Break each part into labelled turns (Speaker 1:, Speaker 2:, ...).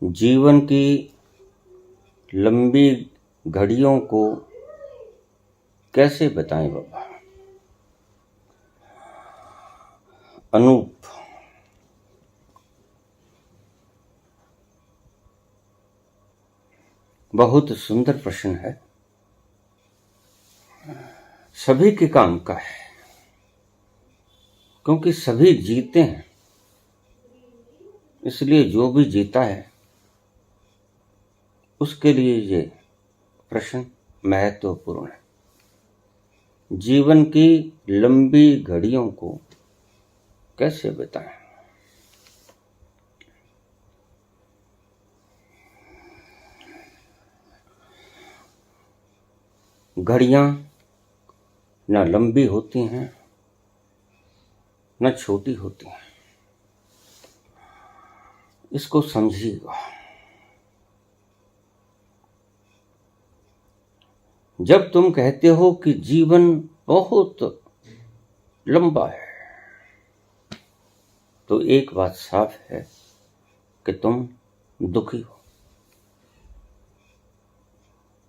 Speaker 1: जीवन की लंबी घड़ियों को कैसे बताएं बाबा? अनूप, बहुत सुंदर प्रश्न है, सभी के काम का है, क्योंकि सभी जीते हैं, इसलिए जो भी जीता है उसके लिए ये प्रश्न महत्वपूर्ण है। जीवन की लंबी घड़ियों को कैसे बताएं? घड़ियां न लंबी होती हैं न छोटी होती हैं, इसको समझिएगा। जब तुम कहते हो कि जीवन बहुत लंबा है, तो एक बात साफ है कि तुम दुखी हो।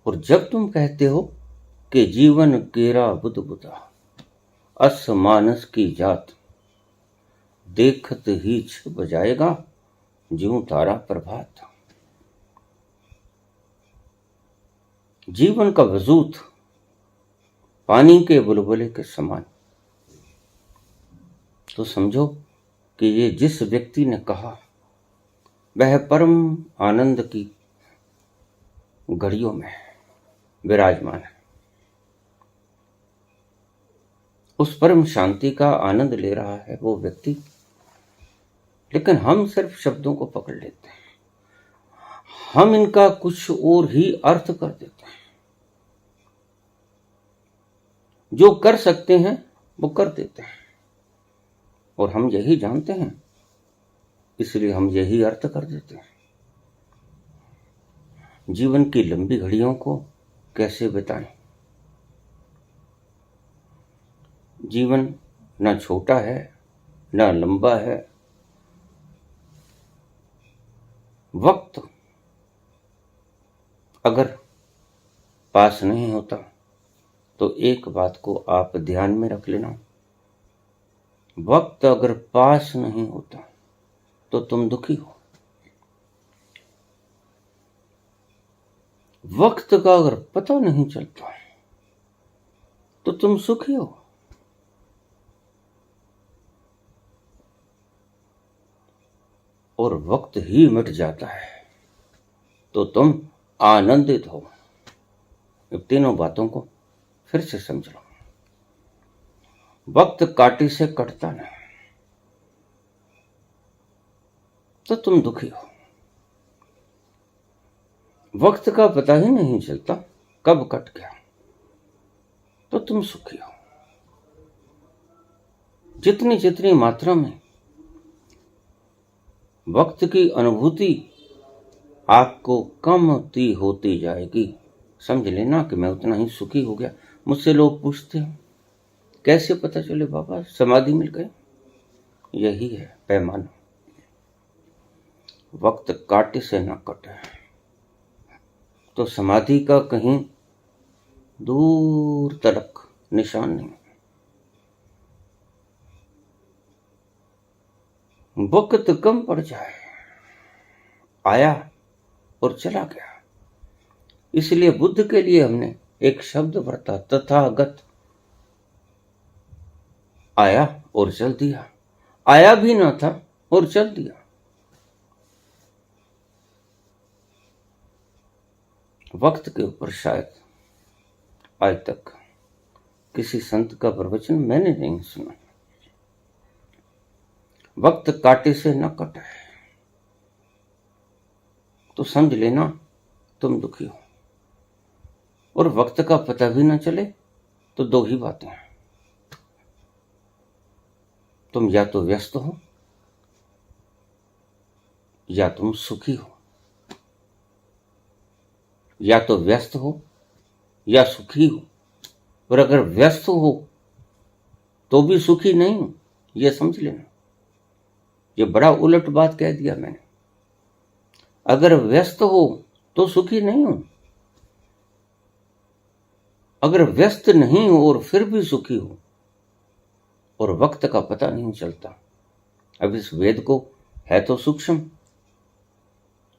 Speaker 1: और जब तुम कहते हो कि जीवन केरा बुध बुधा, अस मानस की जात, देखत ही छिप जाएगा ज्यों तारा प्रभात। जीवन का वजूद पानी के बुलबुले के समान। तो समझो कि ये जिस व्यक्ति ने कहा वह परम आनंद की घड़ियों में विराजमान है, उस परम शांति का आनंद ले रहा है वो व्यक्ति। लेकिन हम सिर्फ शब्दों को पकड़ लेते हैं, हम इनका कुछ और ही अर्थ कर देते हैं। जो कर सकते हैं वो कर देते हैं, और हम यही जानते हैं, इसलिए हम यही अर्थ कर देते हैं। जीवन की लंबी घड़ियों को कैसे बिताएं? जीवन न छोटा है न लंबा है। वक्त अगर पास नहीं होता तो एक बात को आप ध्यान में रख लेना, वक्त अगर पास नहीं होता तो तुम दुखी हो। वक्त का अगर पता नहीं चलता तो तुम सुखी हो। और वक्त ही मिट जाता है तो तुम आनंदित हो। इन तीनों बातों को फिर से समझ लो। वक्त कांटे से कटता नहीं तो तुम दुखी हो। वक्त का पता ही नहीं चलता कब कट गया तो तुम सुखी हो। जितनी जितनी मात्रा में वक्त की अनुभूति आपको कम होती जाएगी, समझ लेना कि मैं उतना ही सुखी हो गया। मुझसे लोग पूछते हैं कैसे पता चले बाबा समाधि मिल गए? यही है पैमाना, वक्त काटे से न कटे तो समाधि का कहीं दूर तलक निशान नहीं। वक्त कम पड़ जाए, आया और चला गया। इसलिए बुद्ध के लिए हमने एक शब्द बरता, तथागत। आया और चल दिया, आया भी ना था और चल दिया। वक्त के ऊपर शायद आज तक किसी संत का प्रवचन मैंने नहीं सुना। वक्त काटे से न कटे तो समझ लेना तुम दुखी हो। और वक्त का पता भी न चले तो दो ही बातें हैं, तुम या तो व्यस्त हो या तुम सुखी हो। या तो व्यस्त हो या सुखी हो। और अगर व्यस्त हो तो भी सुखी नहीं हो, यह समझ लेना। ये बड़ा उलट बात कह दिया मैंने। अगर व्यस्त हो तो सुखी नहीं हो, अगर व्यस्त नहीं हो और फिर भी सुखी हो और वक्त का पता नहीं चलता। अब इस वेद को है तो सूक्ष्म,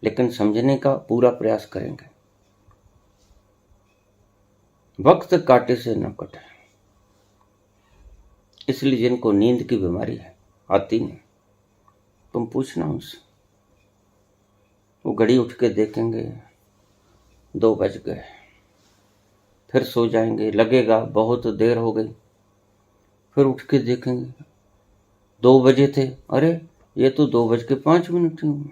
Speaker 1: लेकिन समझने का पूरा प्रयास करेंगे। वक्त काटे से न कटे, इसलिए जिनको नींद की बीमारी है आती नहीं, तुम पूछना उनसे, वो घड़ी उठ के देखेंगे 2 बज गए, फिर सो जाएंगे, लगेगा बहुत देर हो गई, फिर उठ के देखेंगे 2 बजे थे, अरे ये तो 2:05 ही हुए।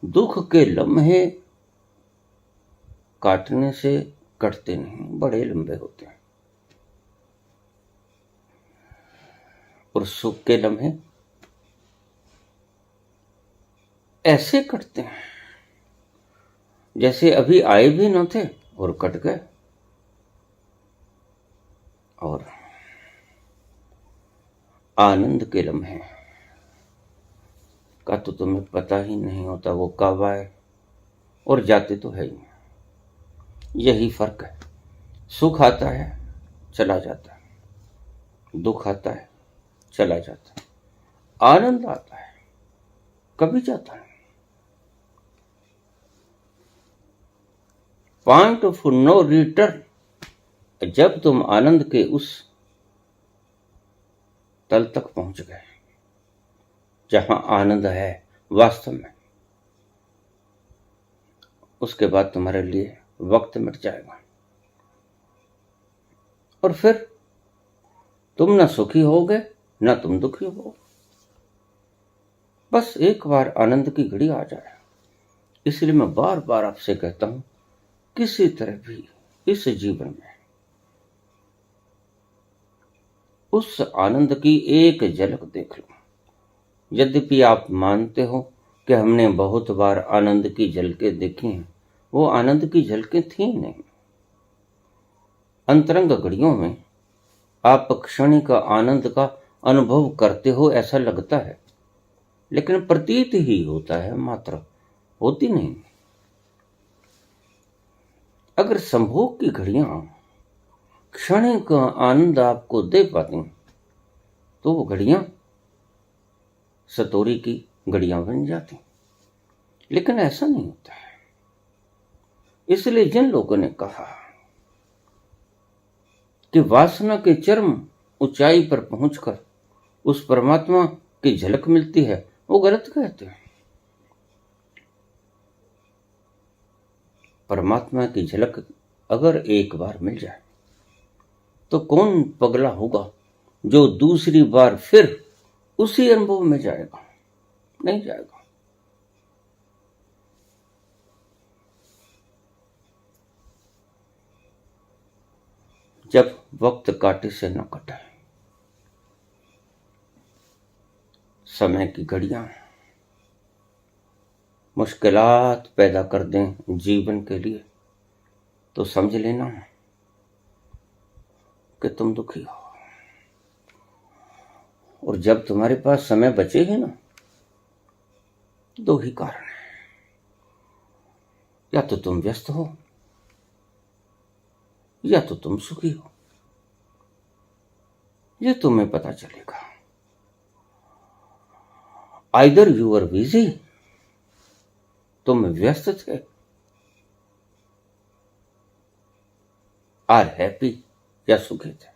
Speaker 1: दुख के लम्हे काटने से कटते नहीं, बड़े लंबे होते हैं, और सुख के लम्हे ऐसे कटते हैं जैसे अभी आए भी न थे और कट गए। और आनंद के लम्हे का तो तुम्हें पता ही नहीं होता वो कब आए, और जाते तो है ही। यही फर्क है, सुख आता है चला जाता है, दुख आता है चला जाता है, आनंद आता है कभी जाता है। पॉइंट ऑफ नो रिटर्न, जब तुम आनंद के उस तल तक पहुंच गए जहां आनंद है वास्तव में, उसके बाद तुम्हारे लिए वक्त मिट जाएगा और फिर तुम ना सुखी होगे ना तुम दुखी हो। बस एक बार आनंद की घड़ी आ जाए। इसलिए मैं बार बार आपसे कहता हूं, किसी तरह भी इस जीवन में उस आनंद की एक झलक देख लो। यद्यपि आप मानते हो कि हमने बहुत बार आनंद की झलकें देखी हैं, वो आनंद की झलकें थी नहीं। अंतरंग घड़ियों में आप क्षणिक आनंद का अनुभव करते हो ऐसा लगता है, लेकिन प्रतीत ही होता है मात्र, होती नहीं। अगर संभोग की घड़ियां क्षणिक आनंद आपको दे पाती तो वो घड़ियां सतोरी की घड़ियां बन जाती, लेकिन ऐसा नहीं होता है। इसलिए जिन लोगों ने कहा कि वासना के चरम ऊंचाई पर पहुंचकर उस परमात्मा की झलक मिलती है, वो गलत कहते हैं। परमात्मा की झलक अगर एक बार मिल जाए तो कौन पगला होगा जो दूसरी बार फिर उसी अनुभव में जाएगा? नहीं जाएगा। जब वक्त काटे से न कटे, समय की घड़ियां मुश्किलात पैदा कर दें जीवन के लिए, तो समझ लेना कि तुम दुखी हो। और जब तुम्हारे पास समय बचे ही ना, 2 ही कारण है, या तो तुम व्यस्त हो या तो तुम सुखी हो। ये तुम्हें पता चलेगा। आइदर यू आर बिजी, तुम व्यस्त थे, आर हैप्पी, या सुखी थे।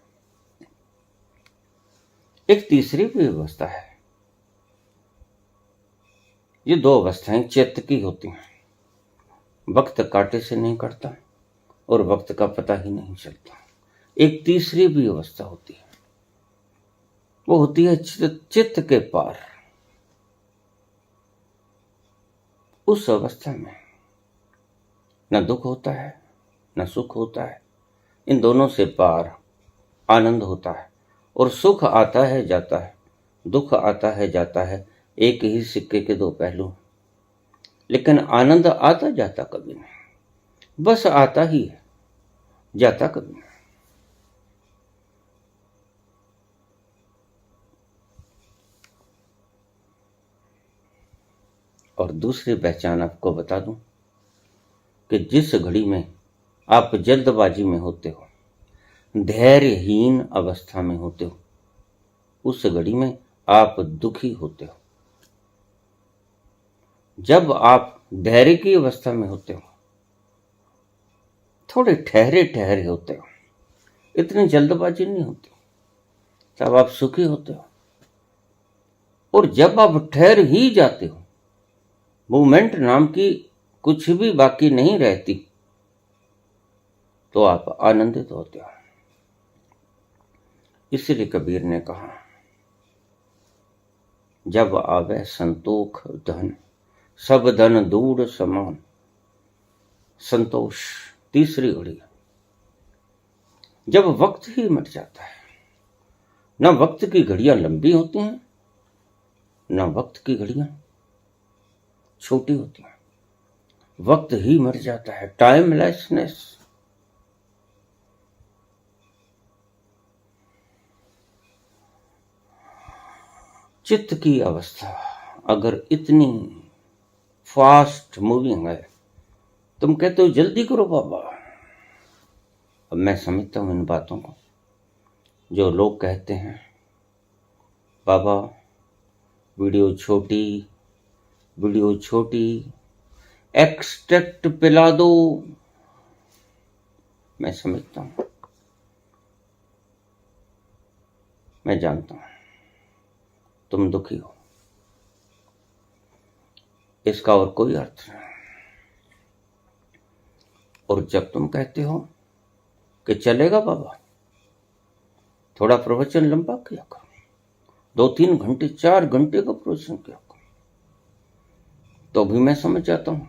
Speaker 1: एक तीसरी भी अवस्था है। ये 2 अवस्थाएं चित्त की होती हैं। वक्त काटे से नहीं कटता और वक्त का पता ही नहीं चलता। एक तीसरी भी अवस्था होती है, वो होती है चित्त के पार। उस अवस्था में न दुख होता है न सुख होता है, इन दोनों से पार आनंद होता है। और सुख आता है जाता है, दुख आता है जाता है, एक ही सिक्के के 2 पहलू। लेकिन आनंद आता जाता कभी नहीं, बस आता ही है, जाता कभी नहीं। और दूसरी पहचान आपको बता दूं कि जिस घड़ी में आप जल्दबाजी में होते हो, धैर्यहीन अवस्था में होते हो, उस घड़ी में आप दुखी होते हो। जब आप धैर्य की अवस्था में होते हो, थोड़े ठहरे ठहरे होते हो, इतनी जल्दबाजी नहीं होती, तब आप सुखी होते हो। और जब आप ठहर ही जाते हो, मूवमेंट नाम की कुछ भी बाकी नहीं रहती, तो आप आनंदित होते हो। इसलिए कबीर ने कहा, जब आवे संतोख धन, सब धन दूर समान। संतोष तीसरी घड़ी, जब वक्त ही मिट जाता है। न वक्त की घड़ियां लंबी होती हैं, न वक्त की घड़ियां छोटी होती हैं। वक्त ही मिट जाता है, टाइमलेसनेस। चित्त की अवस्था अगर इतनी फास्ट मूविंग है, तुम कहते हो जल्दी करो बाबा। अब मैं समझता हूं इन बातों को। जो लोग कहते हैं बाबा वीडियो छोटी, एक्सट्रैक्ट पिला दो, मैं समझता हूं, मैं जानता हूं तुम दुखी हो, इसका और कोई अर्थ नहीं। और जब तुम कहते हो कि चलेगा बाबा, थोड़ा प्रवचन लंबा किया करो, 2-3 घंटे 4 घंटे का प्रवचन किया करो, तो भी मैं समझ जाता हूं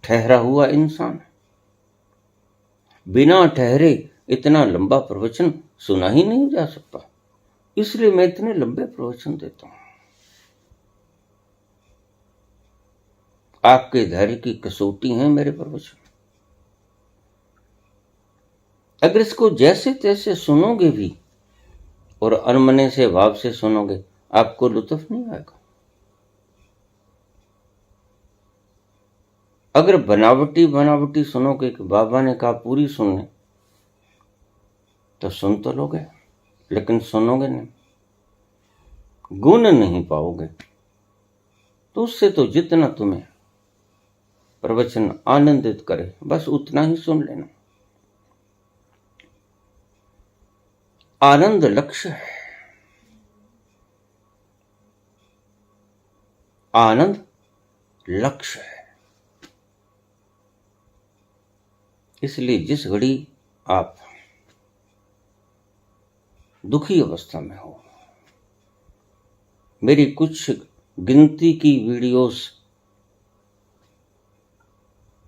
Speaker 1: ठहरा हुआ इंसान। बिना ठहरे इतना लंबा प्रवचन सुना ही नहीं जा सकता, इसलिए मैं इतने लंबे प्रवचन देता हूं। आपके धैर्य की कसौटी है मेरे प्रवचन। अगर इसको जैसे तैसे सुनोगे भी और अनमने से भाव से सुनोगे, आपको लुत्फ नहीं आएगा। अगर बनावटी सुनोगे कि बाबा ने कहा पूरी सुनने, तो सुन तो लोगे, लेकिन सुनोगे नहीं, गुण नहीं पाओगे। तो उससे तो जितना तुम्हें प्रवचन आनंदित करे, बस उतना ही सुन लेना। आनंद लक्ष्य है, आनंद लक्ष्य है। इसलिए जिस घड़ी आप दुखी अवस्था में हो, मेरी कुछ गिनती की वीडियोस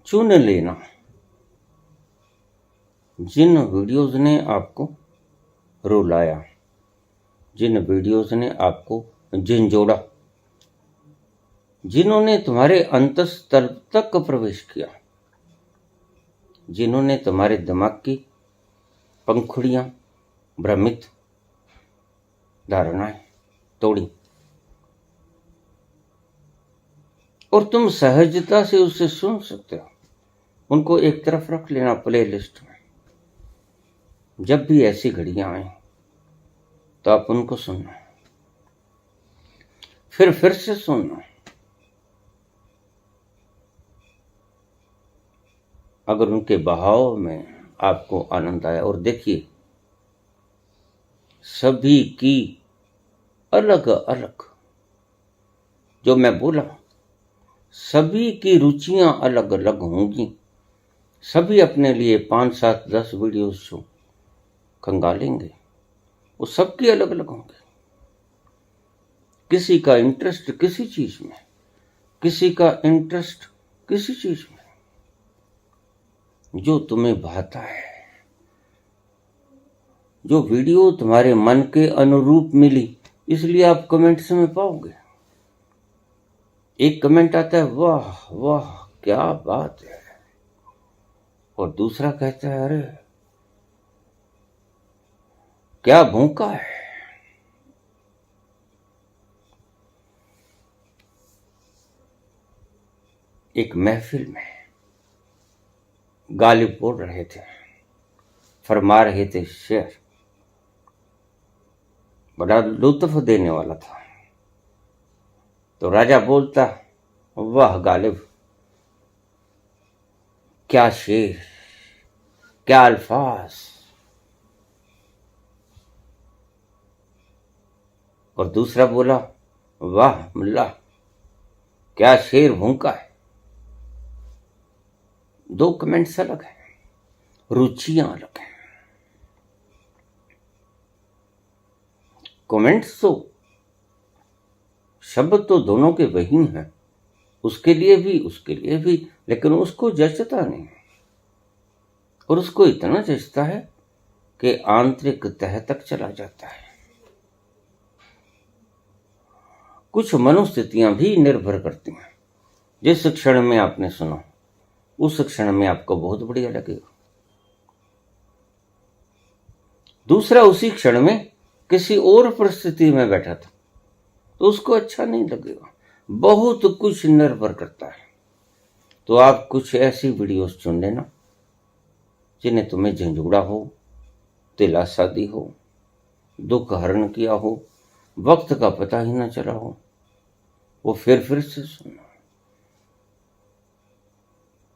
Speaker 1: चुन लेना, जिन वीडियोस ने आपको रुलाया, जिन वीडियोस ने आपको झंझोड़ा, जिन्होंने तुम्हारे अंतस्तल तक प्रवेश किया, जिन्होंने तुम्हारे दिमाग की पंखुड़ियां, भ्रमित धारणाएं तोड़ी और तुम सहजता से उससे सुन सकते हो, उनको एक तरफ रख लेना प्लेलिस्ट में। जब भी ऐसी घड़ियां आए तो आप उनको सुनना, फिर से सुनना। अगर उनके बहाव में आपको आनंद आया, और देखिए सभी की अलग अलग, जो मैं बोला, सभी की रुचियां अलग अलग होंगी। सभी अपने लिए 5, 7, 10 वीडियोस जो खंगालेंगे, वो सबकी अलग अलग होंगे। किसी का इंटरेस्ट किसी चीज में, किसी का इंटरेस्ट किसी चीज में, जो तुम्हें भाता है, जो वीडियो तुम्हारे मन के अनुरूप मिली, इसलिए आप कमेंट्स में पाओगे। एक कमेंट आता है, वाह वाह क्या बात है, और दूसरा कहता है, अरे क्या भूखा है। एक महफिल में गालिब बोल रहे थे, फरमा रहे थे शेर, बड़ा लुत्फ देने वाला था। तो राजा बोलता, वाह गालिब, क्या शेर, क्या अल्फाज। और दूसरा बोला, वाह मुल्ला, क्या शेर भूंका है। दो कमेंट्स अलग हैं, रुचियां अलग हैं। कमेंट्स तो, शब्द तो दोनों के वही हैं, उसके लिए भी, लेकिन उसको जचता नहीं, और उसको इतना जचता है कि आंतरिक तह तक चला जाता है। कुछ मनोस्थितियां भी निर्भर करती हैं। जिस क्षण में आपने सुना, उस क्षण में आपको बहुत बढ़िया लगेगा। दूसरा उसी क्षण में किसी और परिस्थिति में बैठा था तो उसको अच्छा नहीं लगेगा। बहुत कुछ निर्भर करता है। तो आप कुछ ऐसी वीडियोस चुन लेना जिन्हें तुम्हें झंझोड़ा हो, तिला शादी हो, दुख हरण किया हो, वक्त का पता ही ना चला हो, वो फिर से सुनना।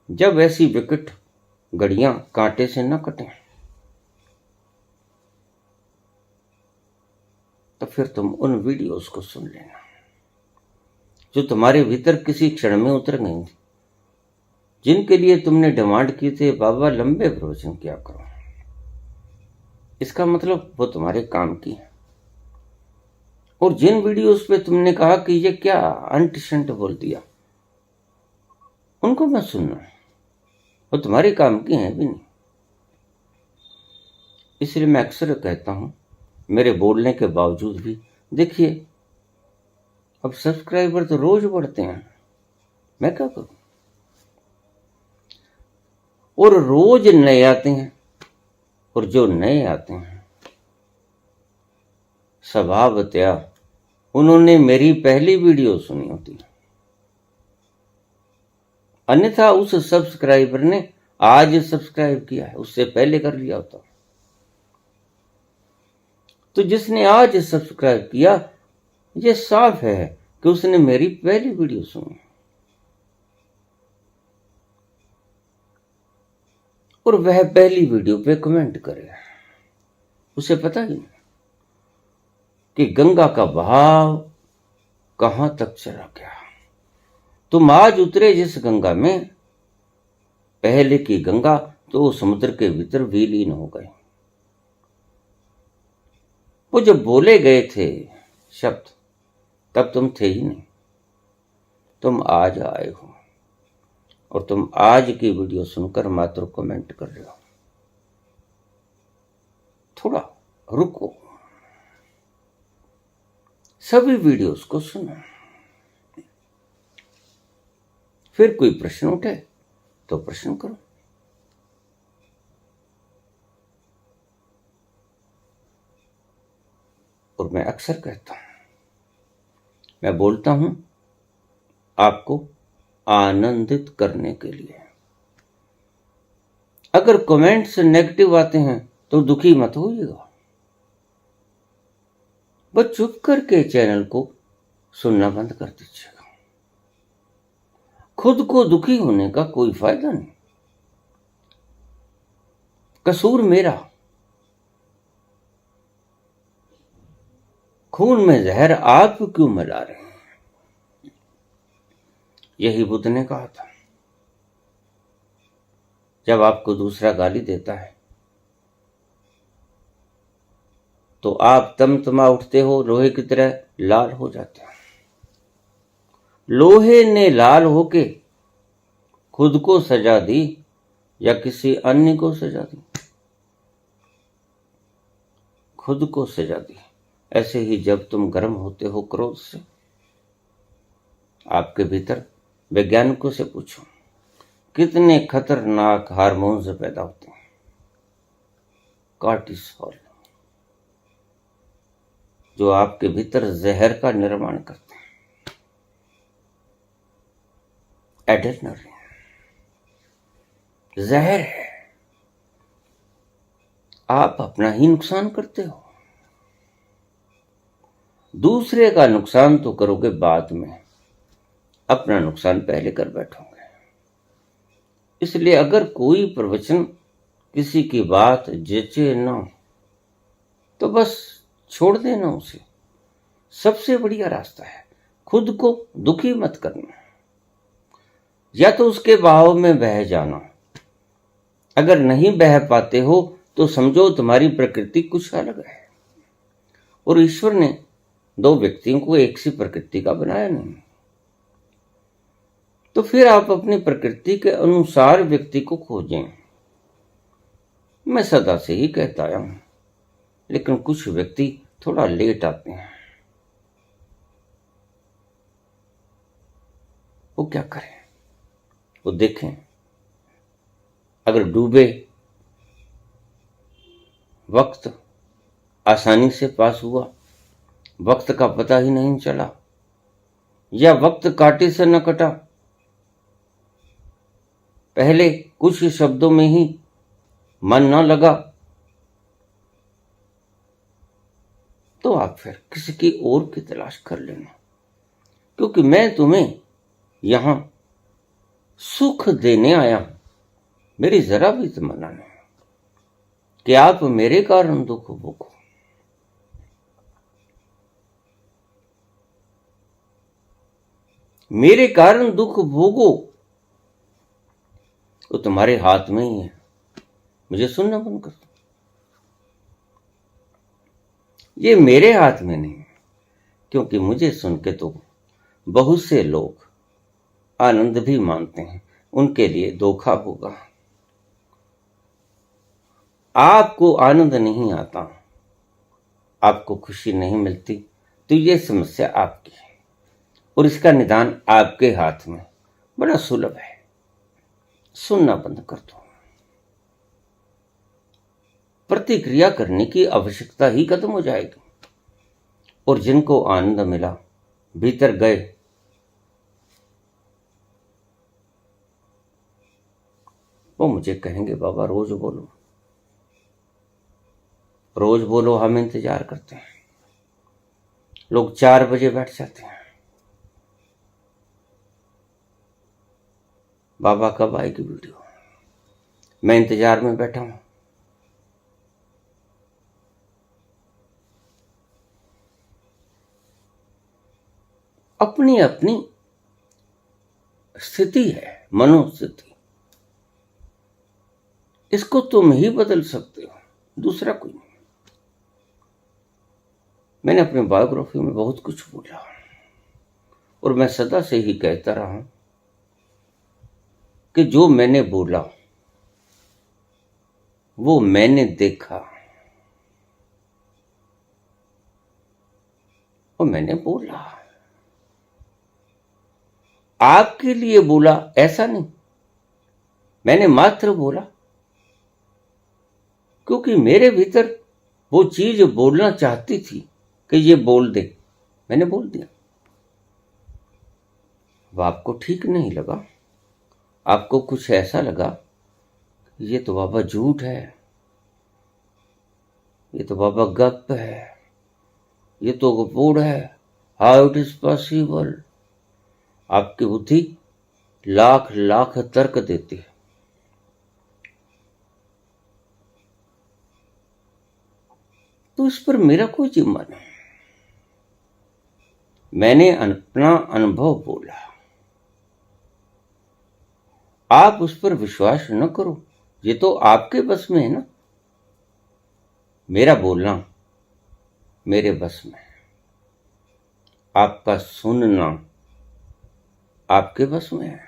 Speaker 1: जब ऐसी विकट घड़ियां कांटे से न कटें तो फिर तुम उन वीडियोस को सुन लेना जो तुम्हारे भीतर किसी क्षण में उतर गई थी, जिनके लिए तुमने डिमांड की थी, बाबा लंबे प्रवचन किया करो। इसका मतलब वो तुम्हारे काम की है। और जिन वीडियोस पे तुमने कहा कि ये क्या अंट शंट बोल दिया, उनको मत सुनना, वो तुम्हारे काम की हैं भी नहीं। इसलिए मैं अक्सर कहता हूं, मेरे बोलने के बावजूद भी देखिए, अब सब्सक्राइबर तो रोज बढ़ते हैं, मैं क्या करूं। और रोज नए आते हैं, और जो नए आते हैं स्वभावतया उन्होंने मेरी पहली वीडियो सुनी होती, अन्यथा उस सब्सक्राइबर ने आज सब्सक्राइब किया है, उससे पहले कर लिया होता। तो जिसने आज सब्सक्राइब किया, ये साफ है कि उसने मेरी पहली वीडियो सुनी, और वह पहली वीडियो पे कमेंट करे। उसे पता ही नहीं कि गंगा का बहाव कहां तक चला गया। तुम आज उतरे जिस गंगा में, पहले की गंगा तो समुद्र के भीतर विलीन हो गई। वो जब बोले गए थे शब्द, तब तुम थे ही नहीं। तुम आज आए हो, और तुम आज की वीडियो सुनकर मात्र कमेंट कर रहे हो। थोड़ा रुको, सभी वीडियोस को सुनो, फिर कोई प्रश्न उठे तो प्रश्न करो। और मैं अक्सर कहता हूं, मैं बोलता हूं आपको आनंदित करने के लिए। अगर कमेंट्स नेगेटिव आते हैं तो दुखी मत होइएगा, बस चुप करके चैनल को सुनना बंद कर दीजिएगा। खुद को दुखी होने का कोई फायदा नहीं। कसूर मेरा, खून में जहर आप क्यों मिला रहे हैं। यही बुद्ध ने कहा था। जब आपको दूसरा गाली देता है तो आप तमतमा उठते हो, लोहे की तरह लाल हो जाते हो। लोहे ने लाल होके खुद को सजा दी या किसी अन्य को सजा दी? खुद को सजा दी। ऐसे ही जब तुम गर्म होते हो क्रोध से, आपके भीतर वैज्ञानिकों से पूछो कितने खतरनाक हार्मोन्स पैदा होते हैं। कॉर्टिसोल, जो आपके भीतर जहर का निर्माण करते हैं। एडर्नरी, जहर है। आप अपना ही नुकसान करते हो। दूसरे का नुकसान तो करोगे बाद में, अपना नुकसान पहले कर बैठोगे। इसलिए अगर कोई प्रवचन किसी की बात जचे ना तो बस छोड़ देना उसे। सबसे बढ़िया रास्ता है खुद को दुखी मत करना, या तो उसके बहाव में बह जाना। अगर नहीं बह पाते हो तो समझो तुम्हारी प्रकृति कुछ अलग है और ईश्वर ने दो व्यक्तियों को एक सी प्रकृति का बनाया नहीं। तो फिर आप अपनी प्रकृति के अनुसार व्यक्ति को खोजें। मैं सदा से ही कहता आया हूं, लेकिन कुछ व्यक्ति थोड़ा लेट आते हैं। वो क्या करें? वो देखें, अगर डूबे वक्त आसानी से पास हुआ, वक्त का पता ही नहीं चला, या वक्त कांटे से न कटा, पहले कुछ शब्दों में ही मन न लगा, तो आप फिर किसी की और की तलाश कर लेना। क्योंकि मैं तुम्हें यहां सुख देने आया हूं। मेरी जरा भी तमन्ना नहीं कि आप मेरे कारण दुख भोगो। मेरे कारण दुख भोगो तो तुम्हारे हाथ में ही है। मुझे सुनना बंद कर दो। ये मेरे हाथ में नहीं, क्योंकि मुझे सुन के तो बहुत से लोग आनंद भी मानते हैं, उनके लिए धोखा होगा। आपको आनंद नहीं आता, आपको खुशी नहीं मिलती, तो ये समस्या आपकी है और इसका निदान आपके हाथ में बड़ा सुलभ है। सुनना बंद कर दो। प्रतिक्रिया करने की आवश्यकता ही खत्म हो जाएगी और जिनको आनंद मिला, भीतर गए, वो मुझे कहेंगे बाबा रोज बोलो, रोज बोलो। हम इंतजार करते हैं। लोग 4 बजे बैठ जाते हैं, बाबा कब आएगी वीडियो? मैं इंतजार में बैठा हूं। अपनी अपनी स्थिति है, मनोस्थिति। इसको तुम ही बदल सकते हो, दूसरा कोई नहीं। मैंने अपनी बायोग्राफी में बहुत कुछ बोला और मैं सदा से ही कहता रहा हूं कि जो मैंने बोला वो मैंने देखा और मैंने बोला। आपके लिए बोला ऐसा नहीं, मैंने मात्र बोला क्योंकि मेरे भीतर वो चीज बोलना चाहती थी कि ये बोल दे। मैंने बोल दिया। वो आपको ठीक नहीं लगा, आपको कुछ ऐसा लगा ये तो बाबा झूठ है, ये तो बाबा गप है, ये तो गपोड़ है, हाउ इट इज पॉसिबल। आपकी बुद्धि लाख लाख तर्क देती है। तो इस पर मेरा कोई जिम्मा नहीं। मैंने अपना अनुभव बोला, आप उस पर विश्वास न करो, ये तो आपके बस में है ना। मेरा बोलना मेरे बस में है, आपका सुनना आपके बस में है।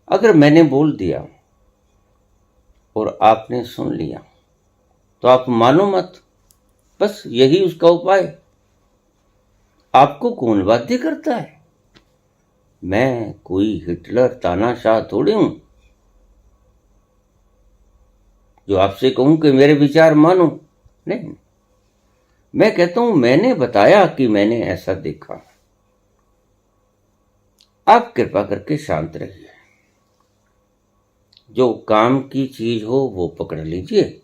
Speaker 1: अगर मैंने बोल दिया और आपने सुन लिया तो आप मानो मत, बस यही उसका उपाय। आपको कौन बाध्य करता है? मैं कोई हिटलर तानाशाह थोड़ी हूं जो आपसे कहूं कि मेरे विचार मानो। नहीं, मैं कहता हूं मैंने बताया कि मैंने ऐसा देखा। आप कृपा करके शांत रहिए। जो काम की चीज हो वो पकड़ लीजिए,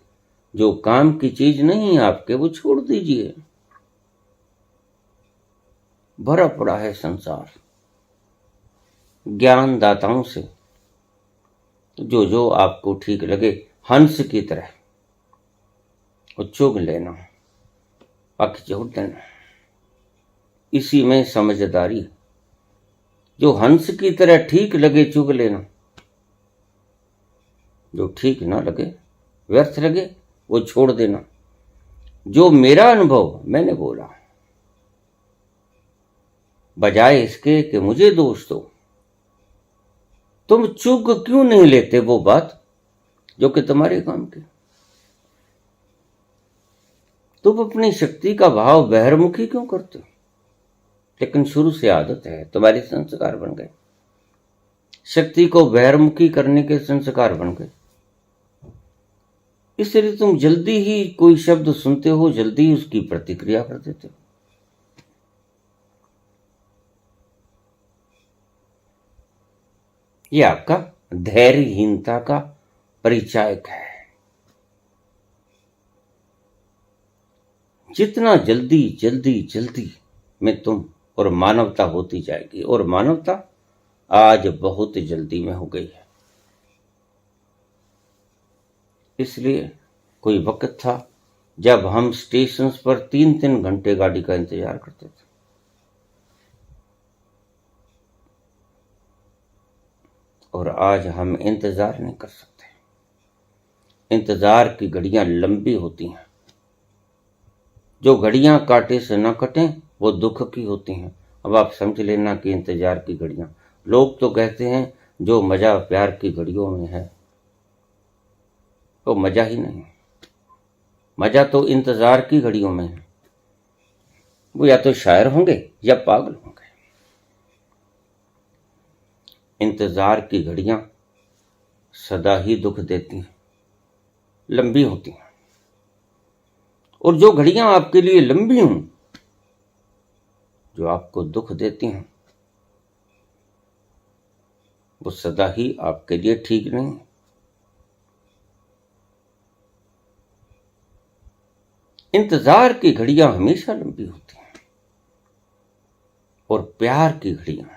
Speaker 1: जो काम की चीज नहीं आपके वो छोड़ दीजिए। भरा पड़ा है संसार ज्ञानदाताओं से। जो जो आपको ठीक लगे हंस की तरह वो चुग लेना, बाकी छोड़ देना। इसी में समझदारी। जो हंस की तरह ठीक लगे चुग लेना, जो ठीक ना लगे व्यर्थ लगे वो छोड़ देना। जो मेरा अनुभव मैंने बोला, बजाय इसके कि मुझे दोष दो, तुम चुग क्यों नहीं लेते वो बात जो कि तुम्हारे काम की। तुम अपनी शक्ति का भाव बहिर्मुखी क्यों करते हो? लेकिन शुरू से आदत है, तुम्हारे संस्कार बन गए, शक्ति को बहिर्मुखी करने के संस्कार बन गए। इसलिए तुम जल्दी ही कोई शब्द सुनते हो, जल्दी ही उसकी प्रतिक्रिया कर देते हो। यह आपका धैर्यहीनता का परिचायक है। जितना जल्दी जल्दी जल्दी में तुम और मानवता होती जाएगी, और मानवता आज बहुत जल्दी में हो गई है। इसलिए कोई वक्त था जब हम स्टेशन पर 3-3 घंटे गाड़ी का इंतजार करते थे। और आज हम इंतजार नहीं कर सकते। इंतजार की घड़ियां लंबी होती हैं। जो घड़ियां कांटे से न कटें वो दुख की होती हैं। अब आप समझ लेना कि इंतजार की घड़ियां, लोग तो कहते हैं जो मजा प्यार की घड़ियों में है वो मजा ही नहीं, मजा तो इंतजार की घड़ियों में है। वो या तो शायर होंगे या पागल होंगे। इंतजार की घड़ियां सदा ही दुख देती हैं, लंबी होती हैं। और जो घड़ियां आपके लिए लंबी हों, जो आपको दुख देती हैं, वो सदा ही आपके लिए ठीक नहीं। इंतजार की घड़ियां हमेशा लंबी होती हैं और प्यार की घड़ियां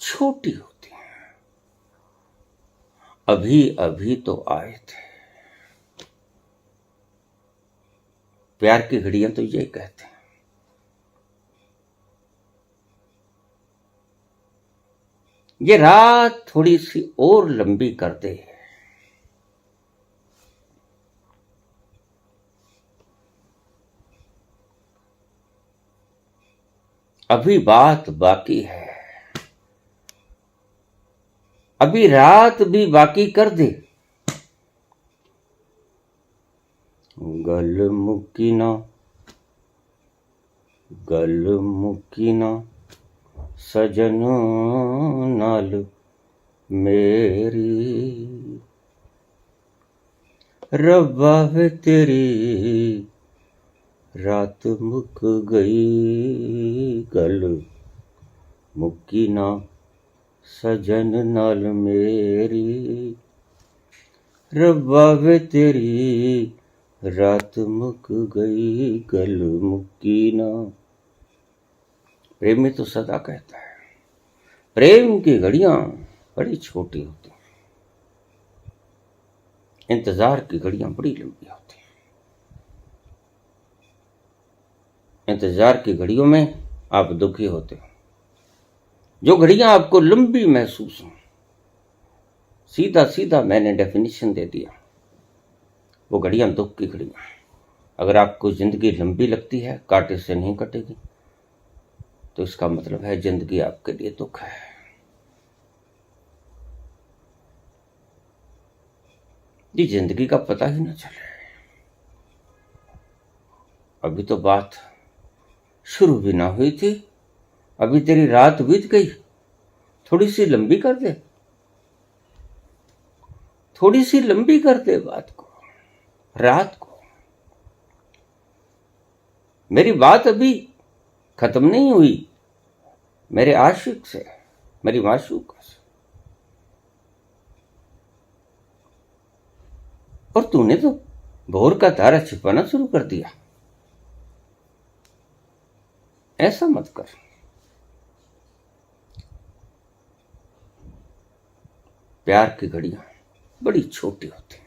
Speaker 1: छोटी होती हैं। अभी अभी तो आए थे। प्यार की घड़ियां तो ये कहते हैं, ये रात थोड़ी सी और लंबी कर दे। अभी बात बाकी है, अभी रात भी बाकी कर दे। गल मुकी ना सजन नाल मेरी, रब्बा वे तेरी रात मुक गई। गल मुकी ना सजन नाल मेरी, रब्बा वे तेरी रात मुक गई। गल मुकी ना। प्रेमी तो सदा कहता है, प्रेम की घड़ियां बड़ी छोटी होती हैं, इंतजार की घड़ियां बड़ी लंबी होती हैं। इंतजार की घड़ियों में आप दुखी होते हो। जो घड़ियां आपको लंबी महसूस हो, सीधा सीधा मैंने डेफिनेशन दे दिया, वो घड़ियां दुख की घड़ियां। अगर आपको जिंदगी लंबी लगती है, कांटे से नहीं कटेगी, तो इसका मतलब है जिंदगी आपके लिए दुख है। ये जिंदगी का पता ही ना चले। अभी तो बात शुरू भी ना हुई थी, अभी तेरी रात बीत गई। थोड़ी सी लंबी कर दे, थोड़ी सी लंबी कर दे बात को, रात को। मेरी बात अभी खत्म नहीं हुई, मेरे आशिक से, मेरी माशूका से। और तूने तो भोर का तारा छिपाना शुरू कर दिया। ऐसा मत कर। प्यार की घड़ियां बड़ी छोटी होती हैं,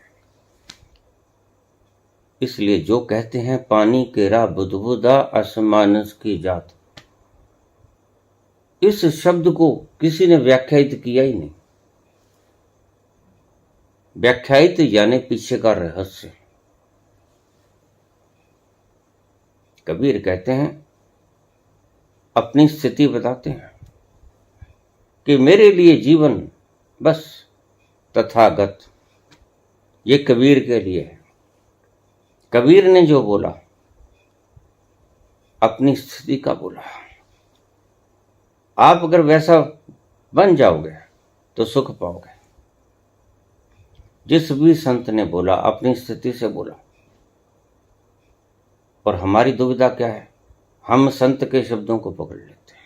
Speaker 1: इसलिए जो कहते हैं पानी केरा बुदबुदा आसमानस की जात, इस शब्द को किसी ने व्याख्यायित किया ही नहीं। व्याख्यायित यानी पीछे का रहस्य। कबीर कहते हैं, अपनी स्थिति बताते हैं कि मेरे लिए जीवन बस तथागत। ये कबीर के लिए है। कबीर ने जो बोला अपनी स्थिति का बोला। आप अगर वैसा बन जाओगे तो सुख पाओगे। जिस भी संत ने बोला अपनी स्थिति से बोला। और हमारी दुविधा क्या है, हम संत के शब्दों को पकड़ लेते हैं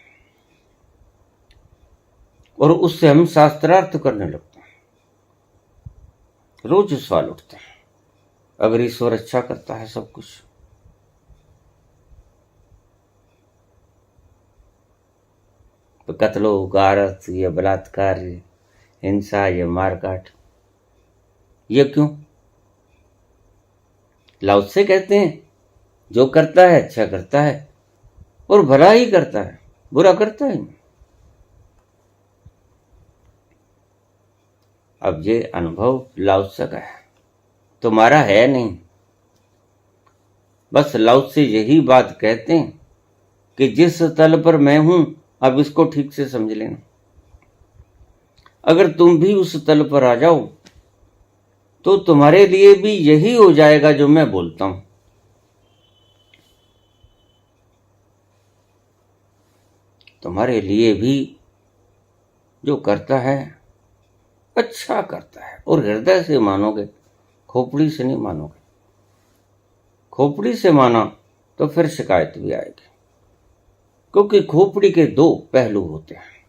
Speaker 1: और उससे हम शास्त्रार्थ करने लगते हैं। रोज सवाल उठते हैं, अगर ईश्वर अच्छा करता है सब कुछ, तो कत्लो गारत, ये बलात्कार, हिंसा, ये मारकाट, ये क्यों? लाओ से कहते हैं जो करता है अच्छा करता है और भला ही करता है, बुरा करता है नहीं। अब ये अनुभव लाओत्से का है, तुम्हारा है नहीं। बस लाओत्से यही बात कहते हैं कि जिस तल पर मैं हूं अब इसको ठीक से समझ लेना। अगर तुम भी उस तल पर आ जाओ तो तुम्हारे लिए भी यही हो जाएगा जो मैं बोलता हूं। तुम्हारे लिए भी जो करता है अच्छा करता है और हृदय से मानोगे, खोपड़ी से नहीं मानोगे। खोपड़ी से माना तो फिर शिकायत भी आएगी, क्योंकि खोपड़ी के दो पहलू होते हैं,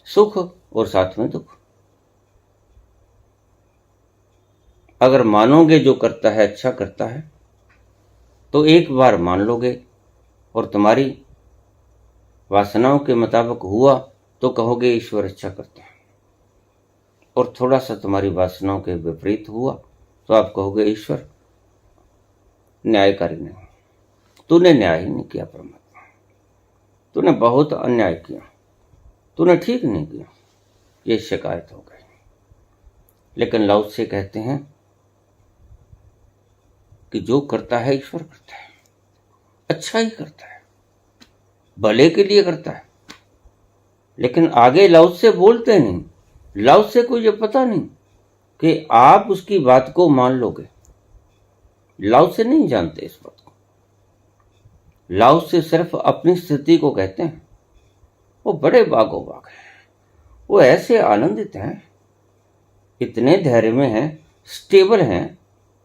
Speaker 1: सुख और साथ में दुख। अगर मानोगे जो करता है अच्छा करता है तो एक बार मान लोगे और तुम्हारी वासनाओं के मुताबिक हुआ तो कहोगे ईश्वर अच्छा करता है, और थोड़ा सा तुम्हारी वासनाओं के विपरीत हुआ तो आप कहोगे ईश्वर न्यायकारी नहीं, तूने न्याय ही नहीं किया परमात्मा, तूने बहुत अन्याय किया, तूने ठीक नहीं किया। ये शिकायत हो गई। लेकिन लाओत्से कहते हैं कि जो करता है ईश्वर करता है, अच्छा ही करता है, भले के लिए करता है। लेकिन आगे लाओत्से बोलते नहीं। लाओत्से को ये पता नहीं कि आप उसकी बात को मान लोगे। लाओत्से नहीं जानते इस बात को। लाओत्से सिर्फ अपनी स्थिति को कहते हैं। वो बड़े बागो बाग हैं, वो ऐसे आनंदित हैं, इतने धैर्य में हैं, स्टेबल हैं,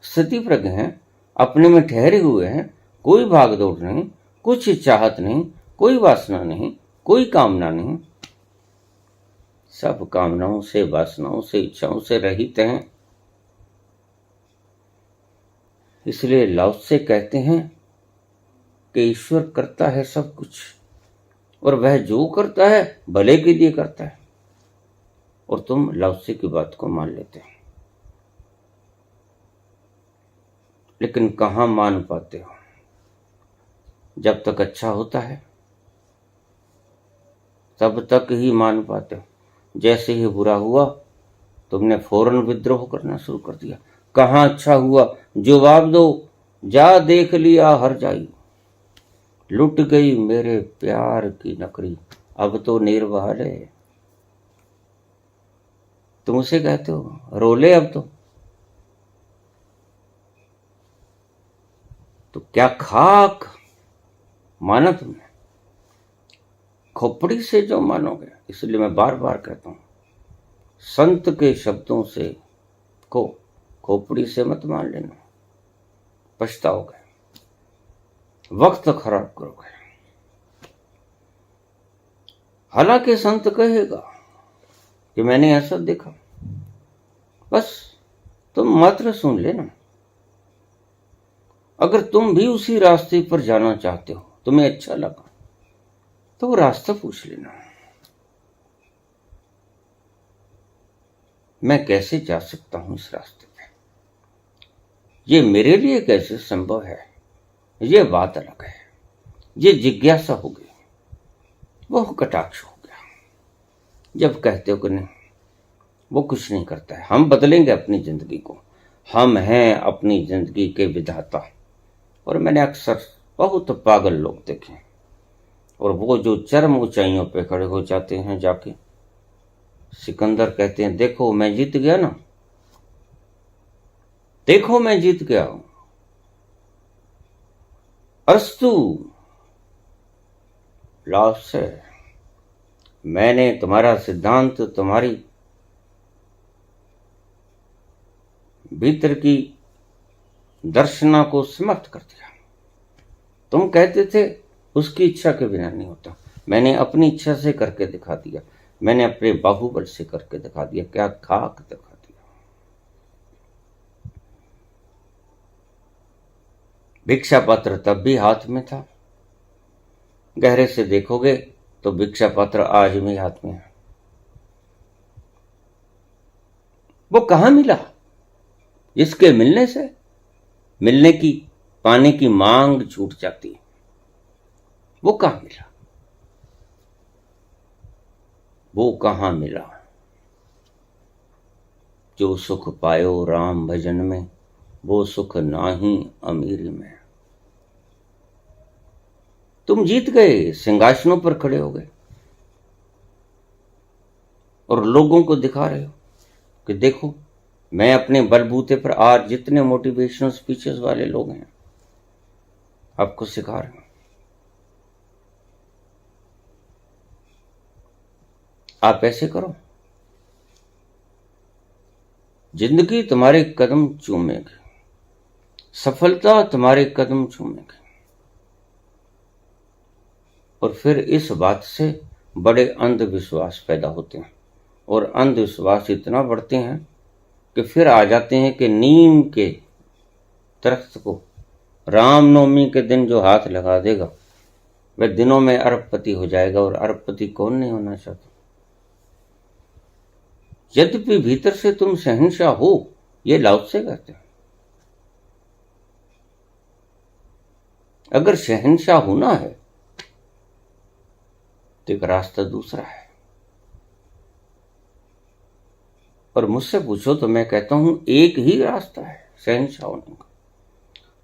Speaker 1: स्थिति प्रज्ञ हैं, अपने में ठहरे हुए हैं। कोई भाग दौड़ नहीं, कुछ चाहत नहीं, कोई वासना नहीं, कोई कामना नहीं। सब कामनाओं से, वासनाओं से, इच्छाओं से रहित हैं। इसलिए लाओत्से कहते हैं कि ईश्वर करता है सब कुछ और वह जो करता है भले के लिए करता है। और तुम लाओत्से की बात को मान लेते हो, लेकिन कहां मान पाते हो? जब तक अच्छा होता है तब तक ही मान पाते हो। जैसे ही बुरा हुआ तुमने फौरन विद्रोह करना शुरू कर दिया। कहां अच्छा हुआ जवाब दो, जा देख लिया हर जाई, लुट गई मेरे प्यार की नकरी, अब तो निर्बहाल है। तुम उसे कहते हो रोले अब तो क्या खाक माना तुमने? खोपड़ी से जो मानोगे। इसलिए मैं बार बार कहता हूं, संत के शब्दों से को खोपड़ी से मत मान लेना, पछताओगे, वक्त खराब करोगे। हालांकि संत कहेगा कि मैंने ऐसा देखा, बस तुम मात्र सुन लेना। अगर तुम भी उसी रास्ते पर जाना चाहते हो, तुम्हें अच्छा लगा, तो वो रास्ता पूछ लेना, मैं कैसे जा सकता हूं इस रास्ते पे, ये मेरे लिए कैसे संभव है, ये बात अलग है। ये जिज्ञासा हो गई, वो कटाक्ष हो गया। जब कहते हो कि नहीं, वो कुछ नहीं करता है, हम बदलेंगे अपनी जिंदगी को, हम हैं अपनी जिंदगी के विधाता। और मैंने अक्सर बहुत पागल लोग देखे, और वो जो चरम ऊंचाइयों पे खड़े हो जाते हैं जाके, सिकंदर कहते हैं देखो मैं जीत गया ना, देखो मैं जीत गया हूं, अस्तु लाश है, मैंने तुम्हारा सिद्धांत, तुम्हारी भीतर की दर्शना को समाप्त कर दिया। तुम कहते थे उसकी इच्छा के बिना नहीं होता, मैंने अपनी इच्छा से करके दिखा दिया, मैंने अपने बाहुबल से करके दिखा दिया, क्या खाक दिखा दिया। भिक्षा पात्र तब भी हाथ में था, गहरे से देखोगे तो भिक्षा पात्र आज भी हाथ में है। वो कहां मिला? इसके मिलने से मिलने की, पाने की मांग छूट जाती है। वो कहां मिला? वो कहां मिला? जो सुख पायो राम भजन में, वो सुख नाही अमीरी में। तुम जीत गए, सिंहासनों पर खड़े हो गए और लोगों को दिखा रहे हो कि देखो मैं अपने बलबूते पर, आज जितने मोटिवेशनल स्पीचेस वाले लोग हैं आपको सिखा रहे हैं। आप ऐसे करो, जिंदगी तुम्हारे कदम चूमेगी, सफलता तुम्हारे कदम चूमेगी। और फिर इस बात से बड़े अंधविश्वास पैदा होते हैं, और अंधविश्वास इतना बढ़ते हैं कि फिर आ जाते हैं कि नीम के दरख्त को रामनवमी के दिन जो हाथ लगा देगा वह दिनों में अरबपति हो जाएगा। और अरबपति कौन नहीं होना चाहता? यद्यपि भीतर से तुम शहंशाह हो, ये लाओ से कहते हैं। अगर शहंशाह होना है तो एक रास्ता दूसरा है। और मुझसे पूछो तो मैं कहता हूं एक ही रास्ता है शहंशाह होने का।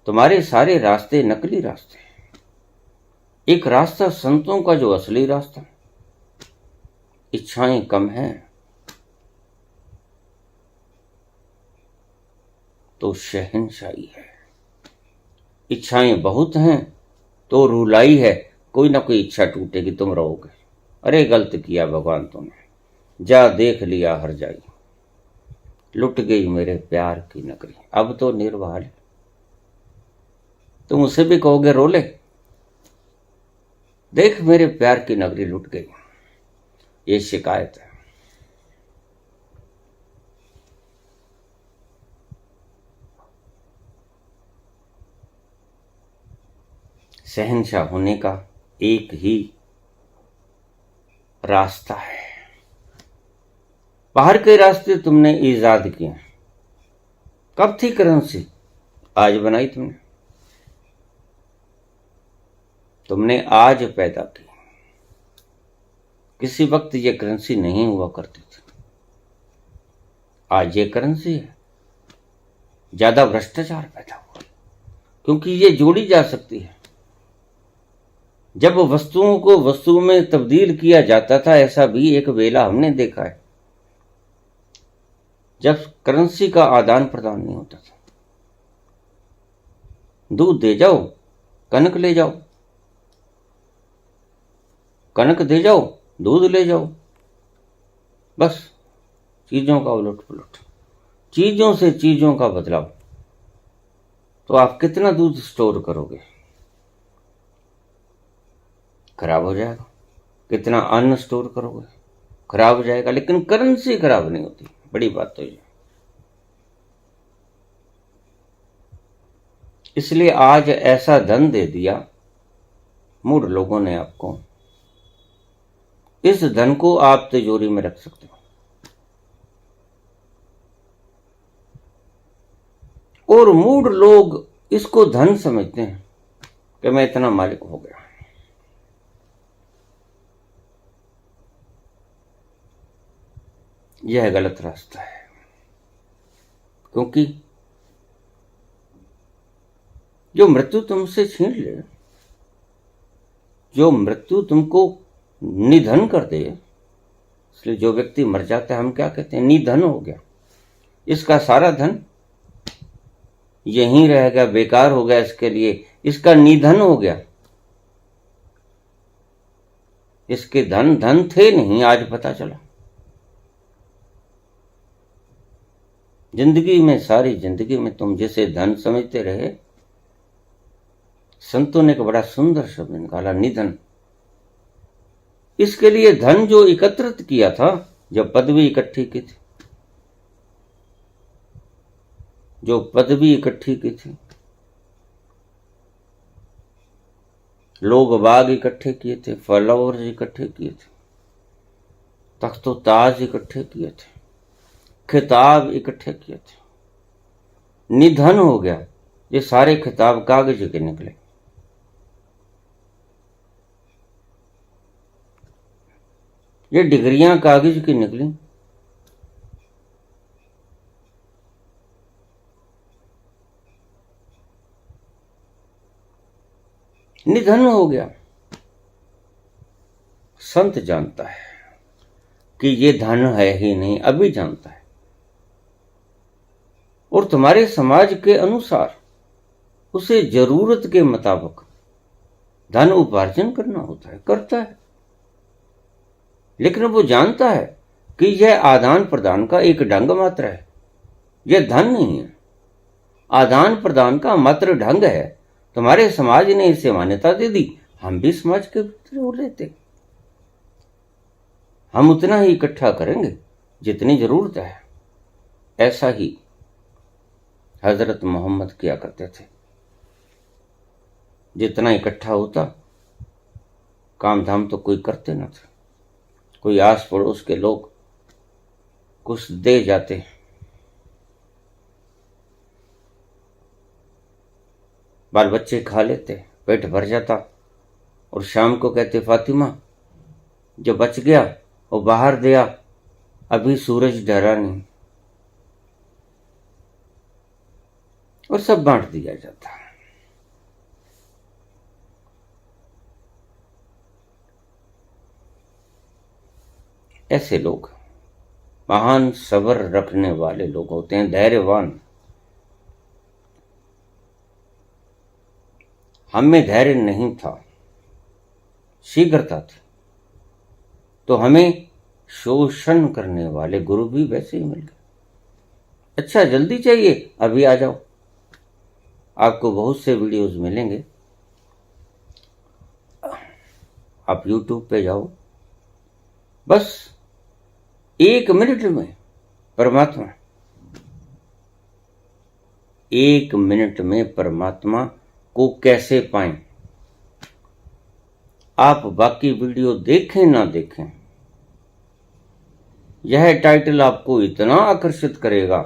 Speaker 1: तुम्हारे सारे रास्ते नकली रास्ते हैं। एक रास्ता संतों का जो असली रास्ता, इच्छाएं कम हैं तो शहंशाही है, इच्छाएं बहुत हैं तो रुलाई है, कोई ना कोई इच्छा टूटेगी, तुम रहोगे। अरे गलत किया भगवान तुमने, जा देख लिया हर जाई, लुट गई मेरे प्यार की नगरी, अब तो निर्वाल। तुम उसे भी कहोगे रोले, देख मेरे प्यार की नगरी लुट गई, ये शिकायत है। शहंशाह होने का एक ही रास्ता है। बाहर के रास्ते तुमने ईजाद किए। कब थी करेंसी? आज बनाई तुमने, तुमने आज पैदा की। किसी वक्त ये करेंसी नहीं हुआ करती थी, आज ये करेंसी है। ज्यादा भ्रष्टाचार पैदा हुआ क्योंकि ये जोड़ी जा सकती है। जब वस्तुओं को वस्तु में तब्दील किया जाता था, ऐसा भी एक वेला हमने देखा है जब करेंसी का आदान प्रदान नहीं होता था। दूध दे जाओ, कनक ले जाओ, कनक दे जाओ, दूध ले जाओ, बस चीजों का उलट पुलट, चीजों से चीजों का बदलाव। तो आप कितना दूध स्टोर करोगे? खराब हो जाएगा। कितना अन्न स्टोर करोगे, खराब हो जाएगा, लेकिन करेंसी खराब नहीं होती। बड़ी बात तो ये। इसलिए आज ऐसा धन दे दिया मूढ़ लोगों ने आपको, इस धन को आप तिजोरी में रख सकते हो, और मूढ़ लोग इसको धन समझते हैं कि मैं इतना मालिक हो गया। यह गलत रास्ता है, क्योंकि जो मृत्यु तुमसे छीन ले, जो मृत्यु तुमको निधन कर दे, इसलिए जो व्यक्ति मर जाता है हम क्या कहते हैं, निधन हो गया, इसका सारा धन यहीं रहेगा, बेकार हो गया, इसके लिए इसका निधन हो गया। इसके धन धन थे नहीं, आज पता चला। जिंदगी में, सारी जिंदगी में तुम जिसे धन समझते रहे, संतों ने एक बड़ा सुंदर शब्द निकाला, निधन। इसके लिए धन जो एकत्रित किया था, जब पदवी इकट्ठी की थी, जो पदवी इकट्ठी की थी, लोग बाग इकट्ठे किए थे, फॉलोअर्स इकट्ठे किए थे, तख्तो ताज इकट्ठे किए थे, खिताब इकट्ठे किए थे, निधन हो गया। ये सारे खिताब कागज के निकले। ये डिग्रियां कागज की निकली। निधन हो गया। संत जानता है कि ये धन है ही नहीं, अभी जानता है। और तुम्हारे समाज के अनुसार उसे जरूरत के मुताबिक धन उपार्जन करना होता है, करता है, लेकिन वो जानता है कि यह आदान प्रदान का एक ढंग मात्र है, यह धन नहीं है। आदान प्रदान का मात्र ढंग है। तुम्हारे समाज ने इसे मान्यता दे दी, हम भी समाज के भीतर हो लेते, हम उतना ही इकट्ठा करेंगे जितनी जरूरत है। ऐसा ही हजरत मोहम्मद किया करते थे। जितना इकट्ठा होता, काम धाम तो कोई करते न थे। कोई आस पड़ोस के लोग कुछ दे जाते, बाल बच्चे खा लेते, पेट भर जाता, और शाम को कहते, फातिमा जो बच गया वो बाहर दिया, अभी सूरज ढला नहीं, और सब बांट दिया जाता। ऐसे लोग महान सब्र रखने वाले लोग होते हैं, धैर्यवान। हमें धैर्य नहीं था, शीघ्रता थी, तो हमें शोषण करने वाले गुरु भी वैसे ही मिल गए। अच्छा जल्दी चाहिए, अभी आ जाओ। आपको बहुत से वीडियोस मिलेंगे, आप YouTube पे जाओ, बस 1 मिनट में परमात्मा, 1 मिनट में परमात्मा को कैसे पाएं। आप बाकी वीडियो देखें ना देखें, यह टाइटल आपको इतना आकर्षित करेगा,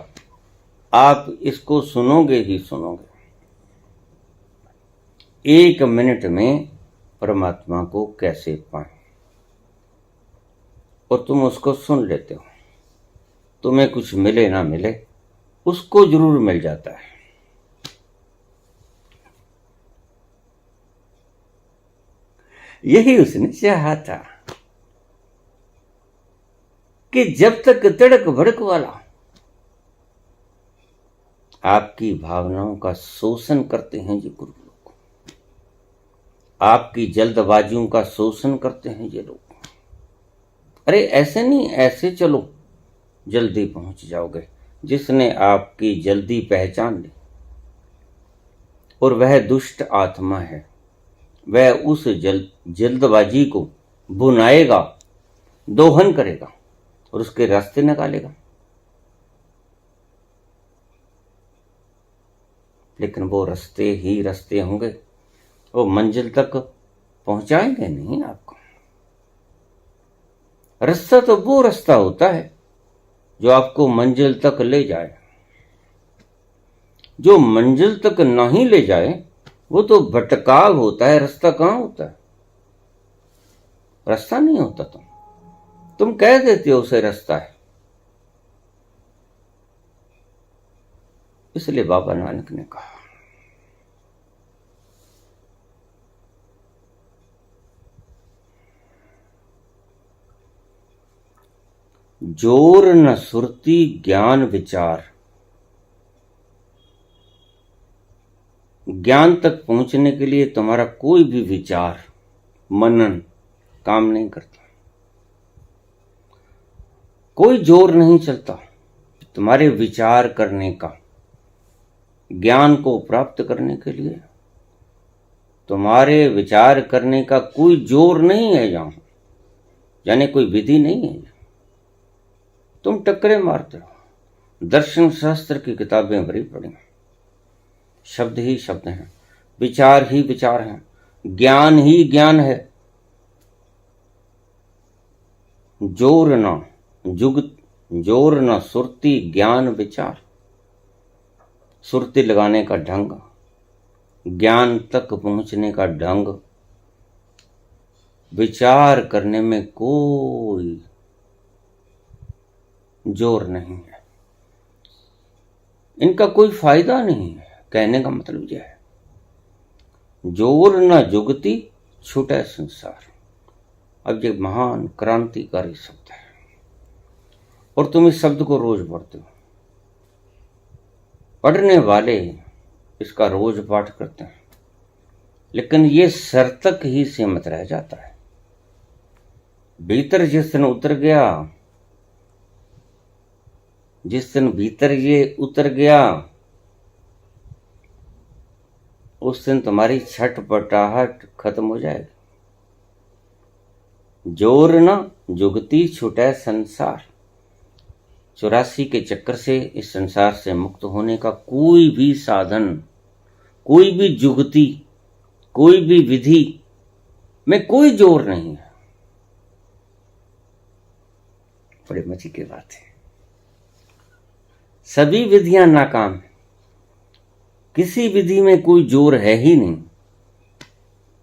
Speaker 1: आप इसको सुनोगे ही सुनोगे। 1 मिनट में परमात्मा को कैसे पाएं, और तुम उसको सुन लेते हो। तुम्हें कुछ मिले ना मिले, उसको जरूर मिल जाता है। यही उसने चाहा था कि जब तक तड़क भड़क वाला आपकी भावनाओं का शोषण करते हैं ये गुरु लोग, आपकी जल्दबाजियों का शोषण करते हैं ये लोग। अरे ऐसे नहीं, ऐसे चलो जल्दी पहुंच जाओगे। जिसने आपकी जल्दी पहचान ली और वह दुष्ट आत्मा है, वह उस जल्दबाजी को बुनाएगा, दोहन करेगा और उसके रास्ते निकालेगा। लेकिन वो रास्ते ही रास्ते होंगे, वो मंजिल तक पहुंचाएंगे नहीं आपको। रास्ता तो वो रास्ता होता है जो आपको मंजिल तक ले जाए। जो मंजिल तक नहीं ले जाए वो तो भटकाव होता है। रास्ता कहां होता है? रास्ता नहीं होता। तुम कह देते हो उसे रास्ता है। इसलिए बाबा नानक ने कहा, जोर न सुरती ज्ञान विचार। ज्ञान तक पहुंचने के लिए तुम्हारा कोई भी विचार, मनन काम नहीं करता। कोई जोर नहीं चलता तुम्हारे विचार करने का। ज्ञान को प्राप्त करने के लिए तुम्हारे विचार करने का कोई जोर नहीं है यहां, यानी कोई विधि नहीं है। तुम टक्करे मारते हो। दर्शन शास्त्र की किताबें भरी पड़ी, शब्द ही शब्द हैं, विचार ही विचार हैं, ज्ञान ही ज्ञान है। जोर न सुरती ज्ञान विचार। सुरती लगाने का ढंग, ज्ञान तक पहुंचने का ढंग, विचार करने में कोई जोर नहीं है। इनका कोई फायदा नहीं है। कहने का मतलब यह है, जोर न जुगती छूटे संसार। अब ये महान क्रांतिकारी शब्द है और तुम इस शब्द को रोज पढ़ते हो। पढ़ने वाले इसका रोज पाठ करते हैं, लेकिन ये सर तक ही सीमित रह जाता है। भीतर जिस दिन उतर गया, जिस दिन भीतर ये उतर गया, उस दिन तुम्हारी छटपटाहट खत्म हो जाएगी। जोर न जुगती छूटे संसार। 84 के चक्कर से इस संसार से मुक्त होने का कोई भी साधन, कोई भी जुगती, कोई भी विधि में कोई जोर नहीं है। बड़े मजे की बात है। सभी विधियां नाकाम है। किसी विधि में कोई जोर है ही नहीं।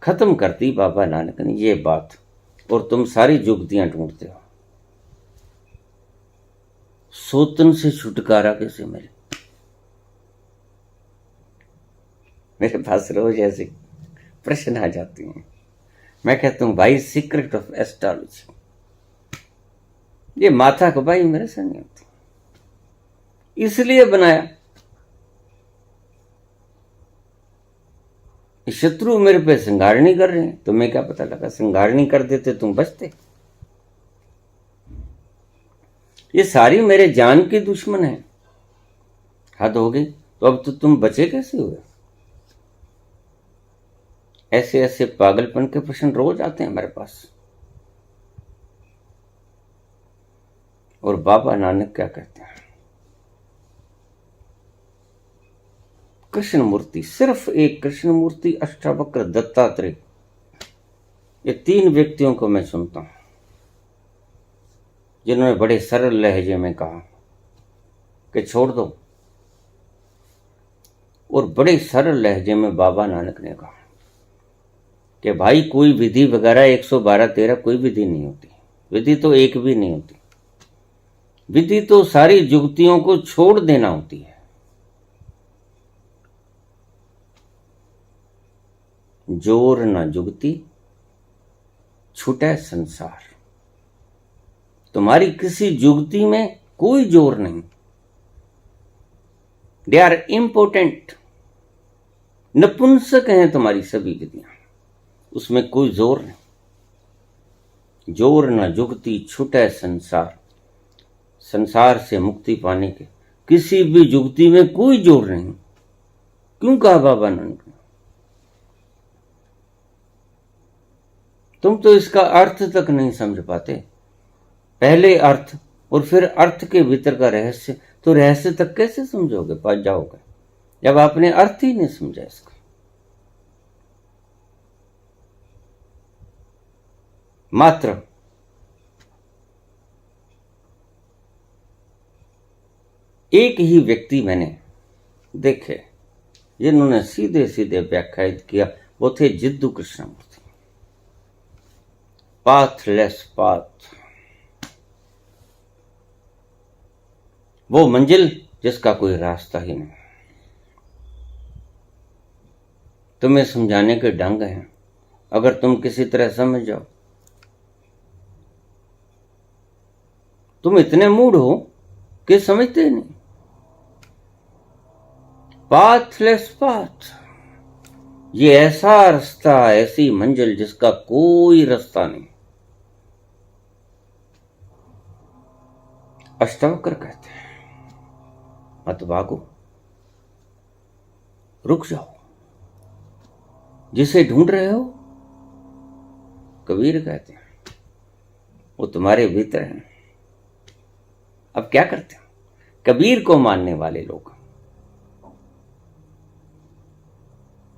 Speaker 1: खत्म कर दी बाबा नानक ने ये बात, और तुम सारी जुगतियां ढूंढते हो। सोतन से छुटकारा कैसे मिले? मेरे पास रोज ऐसे प्रश्न आ जाते हैं। मैं कहता हूं भाई, सीक्रेट ऑफ एस्ट्रोलॉजी, ये माथा को भाई मेरे से नहीं होती, इसलिए बनाया। शत्रु मेरे पे सिंगारणी कर रहे हैं, तुम्हें क्या पता लगा? सिंगारणी कर देते तुम बचते। ये सारी मेरे जान के दुश्मन है। हद हो गई। तो अब तो तुम बचे कैसे हुए? ऐसे ऐसे पागलपन के प्रश्न रोज आते हैं मेरे पास। और बाबा नानक क्या कहते हैं? कृष्ण मूर्ति, सिर्फ एक कृष्ण मूर्ति, अष्टावक्र, दत्तात्रेय, ये 3 व्यक्तियों को मैं सुनता हूं जिन्होंने बड़े सरल लहजे में कहा कि छोड़ दो, और बड़े सरल लहजे में बाबा नानक ने कहा कि भाई कोई विधि वगैरह 112-13 कोई विधि नहीं होती। विधि तो एक भी नहीं होती। विधि तो सारी जुगतियों को छोड़ देना होती है। जोर न जुगती छूटे संसार। तुम्हारी किसी जुगती में कोई जोर नहीं। They are important. नपुंसक हैं तुम्हारी सभी विधियां, उसमें कोई जोर नहीं। जोर न जुगती छूटे संसार। संसार से मुक्ति पाने के किसी भी जुगती में कोई जोर नहीं। क्यों कहा बाबा नानक ने? तुम तो इसका अर्थ तक नहीं समझ पाते। पहले अर्थ और फिर अर्थ के भीतर का रहस्य, तो रहस्य तक कैसे समझोगे, पा जाओगे, जब आपने अर्थ ही नहीं समझा इसका। मात्र एक ही व्यक्ति मैंने देखे जिन्होंने सीधे सीधे व्याख्यायित किया, वो थे जिद्दू कृष्णमूर्ति। पाथलेस पाथ, वो मंजिल जिसका कोई रास्ता ही नहीं। तुम्हें समझाने के ढंग हैं, अगर तुम किसी तरह समझ जाओ। तुम इतने मूड हो कि समझते नहीं। पाथलेस पाथ, ये ऐसा रास्ता, ऐसी मंजिल जिसका कोई रास्ता नहीं। अष्टावक्र कहते हैं मत भागो, रुक जाओ, जिसे ढूंढ रहे हो। कबीर कहते हैं वो तुम्हारे भीतर है। अब क्या करते हैं कबीर को मानने वाले लोग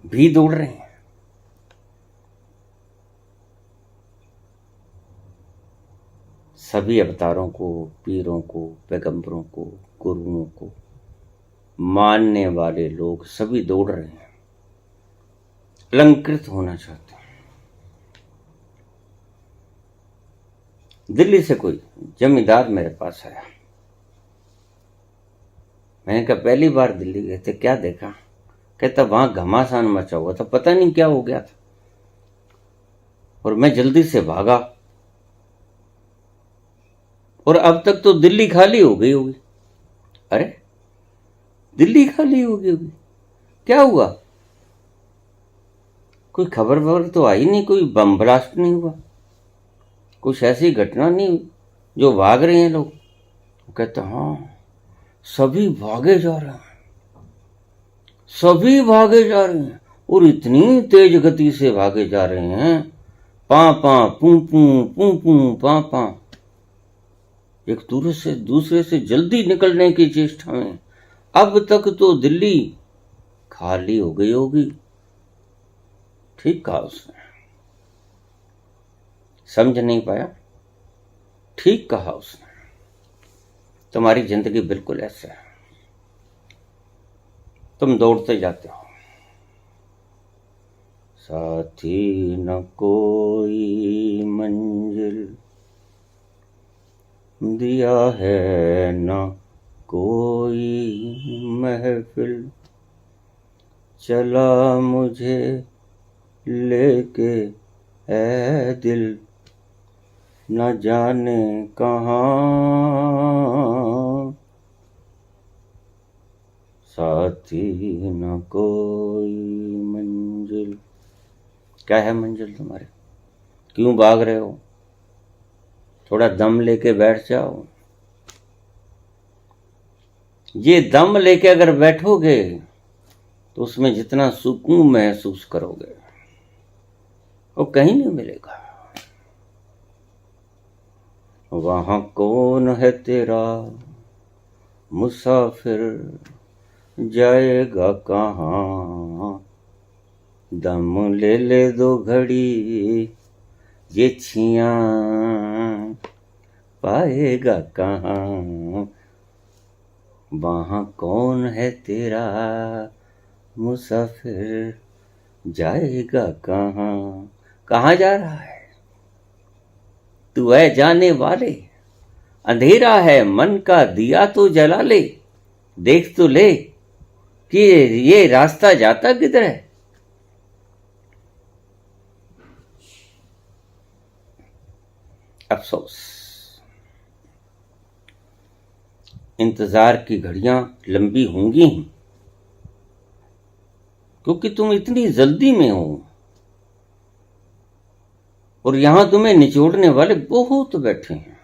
Speaker 1: भी दौड़ रहे हैं। सभी अवतारों को, पीरों को, पैगंबरों को, गुरुओं को मानने वाले लोग सभी दौड़ रहे हैं, अलंकृत होना चाहते हैं। दिल्ली से कोई जमींदार मेरे पास आया। मैंने कहा पहली बार दिल्ली गए थे, क्या देखा? कहता वहां घमासान मचा हुआ था, पता नहीं क्या हो गया था, और मैं जल्दी से भागा, और अब तक तो दिल्ली खाली हो गई होगी। अरे दिल्ली खाली हो गई होगी, क्या हुआ? कोई खबर तो आई नहीं, कोई बम ब्लास्ट नहीं हुआ, कुछ ऐसी घटना नहीं हुई जो भाग रहे हैं लोग? कहता हाँ, सभी भागे जा रहे हैं, सभी भागे जा रहे हैं, और इतनी तेज गति से भागे जा रहे हैं, पा पा पू पू पू पू पा पा, एक दूसरे से जल्दी निकलने की चेष्टा में। अब तक तो दिल्ली खाली हो गई होगी। ठीक कहा उसने, समझ नहीं पाया, ठीक कहा उसने। तुम्हारी जिंदगी बिल्कुल ऐसा है, तुम दौड़ते जाते हो, साथी न कोई मंजिल दिया है, न कोई महफिल, चला मुझे लेके ऐ दिल, न जाने कहाँ, साथी न कोई मंजिल। क्या है मंजिल तुम्हारी? क्यों भाग रहे हो? थोड़ा दम लेके बैठ जाओ। ये दम लेके अगर बैठोगे तो उसमें जितना सुकून महसूस करोगे वो कहीं नहीं मिलेगा। वहां कौन है तेरा मुसाफिर, जाएगा कहाँ, दम ले ले दो घड़ी, ये छिया पाएगा कहाँ। वहां कौन है तेरा मुसाफिर, जाएगा कहाँ। कहाँ जा रहा है तू है जाने वाले, अंधेरा है मन का दिया तो जला ले, देख तो ले कि ये रास्ता जाता किधर है। अफसोस, इंतजार की घड़ियां लंबी होंगी ही, क्योंकि तुम इतनी जल्दी में हो, और यहां तुम्हें निचोड़ने वाले बहुत बैठे हैं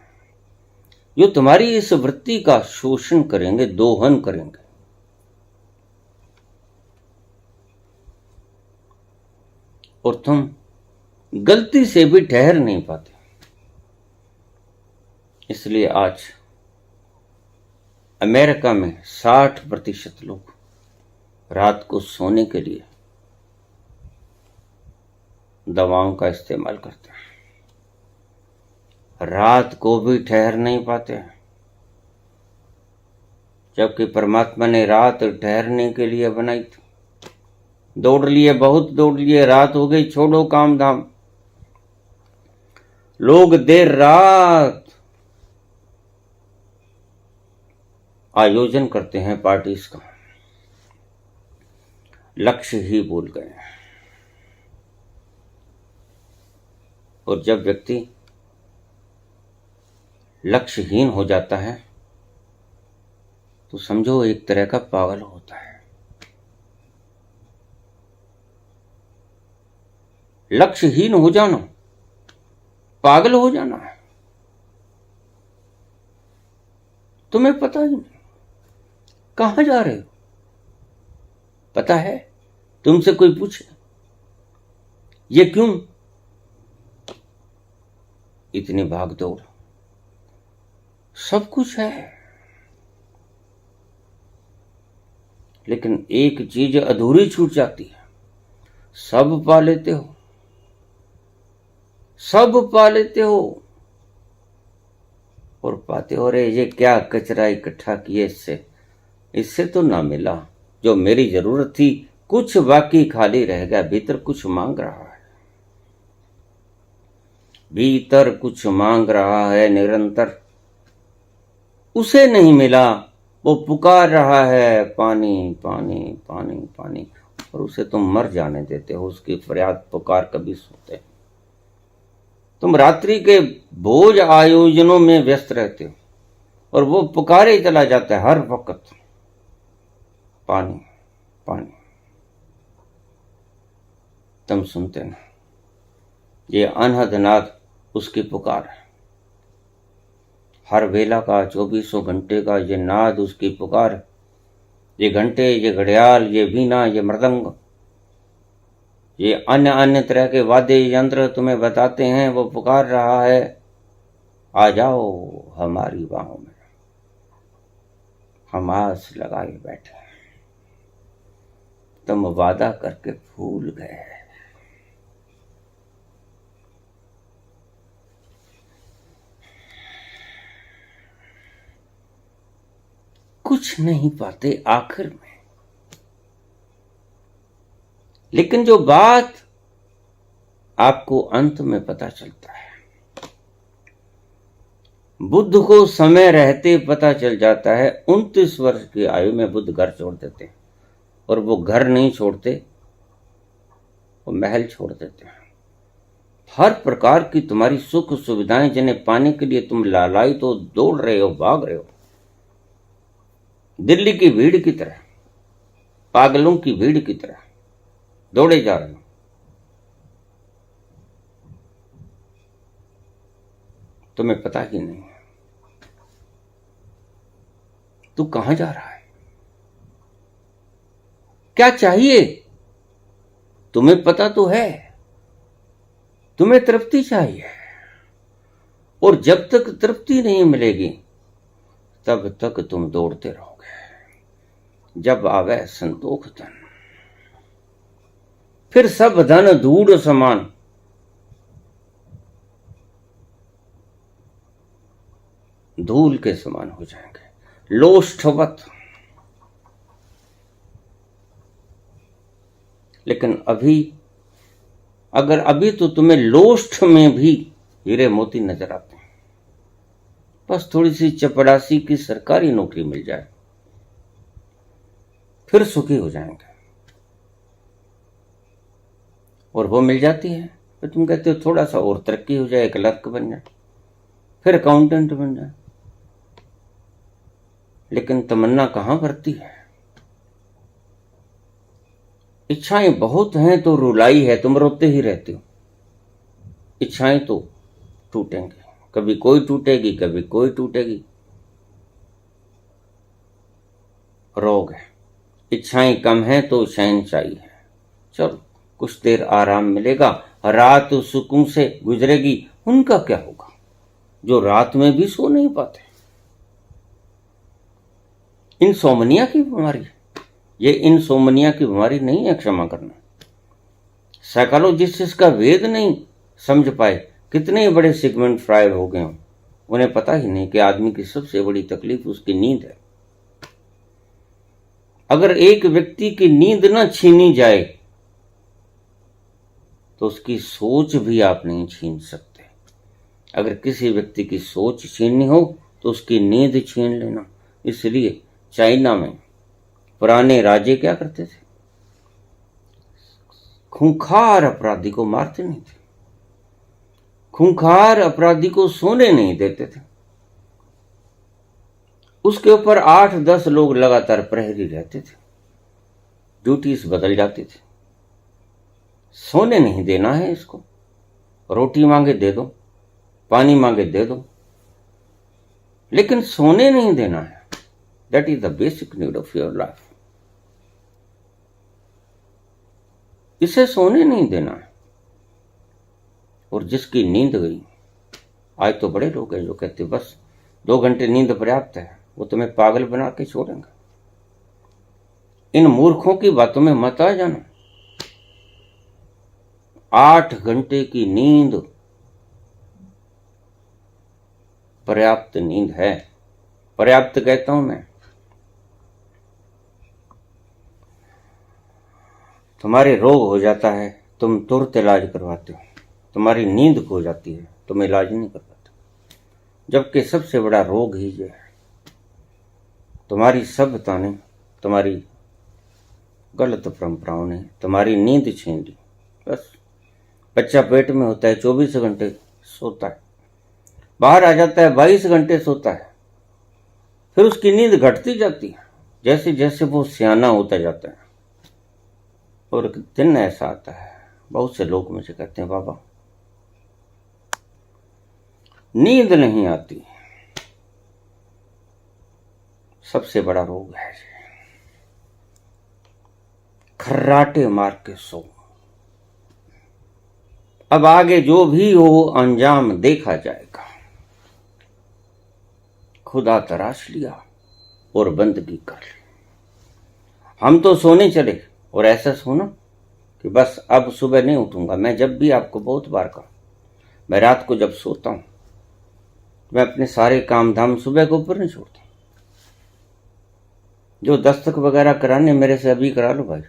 Speaker 1: जो तुम्हारी इस वृत्ति का शोषण करेंगे, दोहन करेंगे। और तुम गलती से भी ठहर नहीं पाते। इसलिए आज अमेरिका में 60% लोग रात को सोने के लिए दवाओं का इस्तेमाल करते हैं। रात को भी ठहर नहीं पाते हैं, जबकि परमात्मा ने रात ठहरने के लिए बनाई थी। दौड़ लिए, बहुत दौड़ लिए, रात हो गई, छोड़ो काम धाम। लोग देर रात आयोजन करते हैं पार्टीज का, लक्ष्य ही भूल गए। और जब व्यक्ति लक्ष्यहीन हो जाता है तो समझो एक तरह का पागल होता है। लक्ष्यहीन हो जाना पागल हो जाना है। तुम्हें पता ही नहीं कहां जा रहे हो। पता है? तुमसे कोई पूछे ये क्यों इतनी भाग दौड़? सब कुछ है, लेकिन एक चीज अधूरी छूट जाती है। सब पा लेते हो, सब पा लेते हो और पाते हो रे ये क्या कचरा इकट्ठा किए, इससे तो ना मिला जो मेरी जरूरत थी। कुछ बाकी खाली रह गया, भीतर कुछ मांग रहा है, भीतर कुछ मांग रहा है निरंतर। उसे नहीं मिला, वो पुकार रहा है पानी पानी पानी पानी, और उसे तुम मर जाने देते हो। उसकी फरियाद पुकार कभी सुनते? तुम रात्रि के भोज आयोजनों में व्यस्त रहते हो और वो पुकारे चला जाता है हर वक्त, पानी पानी। तुम सुनते ना? ये अनहद नाद उसकी पुकार है। हर वेला का 24 घंटे का ये नाद उसकी पुकार है। ये घंटे, ये घड़ियाल, ये वीणा, ये मृदंग, ये अन्य अन्य तरह के वाद्य यंत्र तुम्हें बताते हैं वो पुकार रहा है, आ जाओ हमारी बाहों में। हम आस लगाए बैठे, तुम वादा करके भूल गए। कुछ नहीं पाते आखिर में। लेकिन जो बात आपको अंत में पता चलता है, बुद्ध को समय रहते पता चल जाता है। 29 वर्ष की आयु में बुद्ध घर छोड़ देते हैं, और वो घर नहीं छोड़ते, वो महल छोड़ देते हैं। हर प्रकार की तुम्हारी सुख सुविधाएं जिन्हें पाने के लिए तुम लालाई तो दौड़ रहे हो, भाग रहे हो, दिल्ली की भीड़ की तरह, पागलों की भीड़ की तरह दौड़े जा रहे हो। तुम्हें पता ही नहीं तू कहां जा रहा है, क्या चाहिए। तुम्हें पता तो है, तुम्हें तृप्ति चाहिए, और जब तक तृप्ति नहीं मिलेगी तब तक तुम दौड़ते रहोगे। जब आवे संतोष धन, फिर सब धन धूड़ समान। धूल के समान हो जाएंगे, लोष्ठवत। लेकिन अभी तो तुम्हें लोष्ठ में भी हीरे मोती नजर आते हैं। बस थोड़ी सी चपरासी की सरकारी नौकरी मिल जाए, फिर सुखी हो जाएंगे। और वो मिल जाती है, फिर तुम कहते हो थोड़ा सा और तरक्की हो जाए, क्लर्क बन जाए, फिर अकाउंटेंट बन जाए। लेकिन तमन्ना कहां भरती है। इच्छाएं बहुत हैं तो रुलाई है, तुम रोते ही रहते हो। इच्छाएं तो टूटेंगी, कभी कोई टूटेगी, कभी कोई टूटेगी। रोग है, इच्छाएं कम है तो शहनशाही है। चलो कुछ देर आराम मिलेगा, रात सुकून से गुजरेगी, उनका क्या होगा जो रात में भी सो नहीं पाते? इंसोमनिया की बीमारी, ये इंसोमनिया की बीमारी नहीं है, क्षमा करना। साइकोलॉजिस्ट इसका वेद नहीं समझ पाए। कितने बड़े सिगमंड फ्रायड हो गए हों, उन्हें पता ही नहीं कि आदमी की सबसे बड़ी तकलीफ उसकी नींद है। अगर एक व्यक्ति की नींद न छीनी जाए तो उसकी सोच भी आप नहीं छीन सकते। अगर किसी व्यक्ति की सोच छीननी हो तो उसकी नींद छीन लेना। इसलिए चाइना में पुराने राजे क्या करते थे? खूंखार अपराधी को मारते नहीं थे, खूंखार अपराधी को सोने नहीं देते थे। उसके ऊपर 8-10 लोग लगातार प्रहरी रहते थे, ड्यूटीज बदल जाती थी। सोने नहीं देना है इसको, रोटी मांगे दे दो, पानी मांगे दे दो, लेकिन सोने नहीं देना है। That is the basic need of your life. इसे सोने नहीं देना है। और जिसकी नींद गई, आज तो बड़े लोग हैं जो कहते बस 2 घंटे नींद पर्याप्त है, वो तुम्हें पागल बना के छोड़ेंगे। इन मूर्खों की बातों में मत आ जाना। 8 घंटे की नींद पर्याप्त नींद है। पर्याप्त कहता हूं मैं। तुम्हारे रोग हो जाता है, तुम तुरंत इलाज करवाते हो। तुम्हारी नींद खो जाती है, तुम इलाज नहीं कर पाते, जबकि सबसे बड़ा रोग ही ये है। तुम्हारी सभ्यता ने, तुम्हारी गलत परंपराओं ने तुम्हारी नींद छीन ली। बस बच्चा पेट में होता है 24 घंटे सोता है, बाहर आ जाता है 22 घंटे सोता है, फिर उसकी नींद घटती जाती है जैसे जैसे वो सियाना होता जाता है। और एक दिन ऐसा आता है, बहुत से लोग मुझे कहते हैं बाबा नींद नहीं आती, सबसे बड़ा रोग है। खर्राटे मार के सो। अब आगे जो भी हो अंजाम देखा जाएगा। खुदा तराश लिया और बंदगी कर ली। हम तो सोने चले और ऐसा सोना कि बस अब सुबह नहीं उठूंगा। मैं जब भी आपको बहुत बार कहा, मैं रात को जब सोता हूं मैं अपने सारे काम धाम सुबह के ऊपर नहीं छोड़ता। जो दस्तक वगैरह कराने मेरे से अभी करा लो भाई,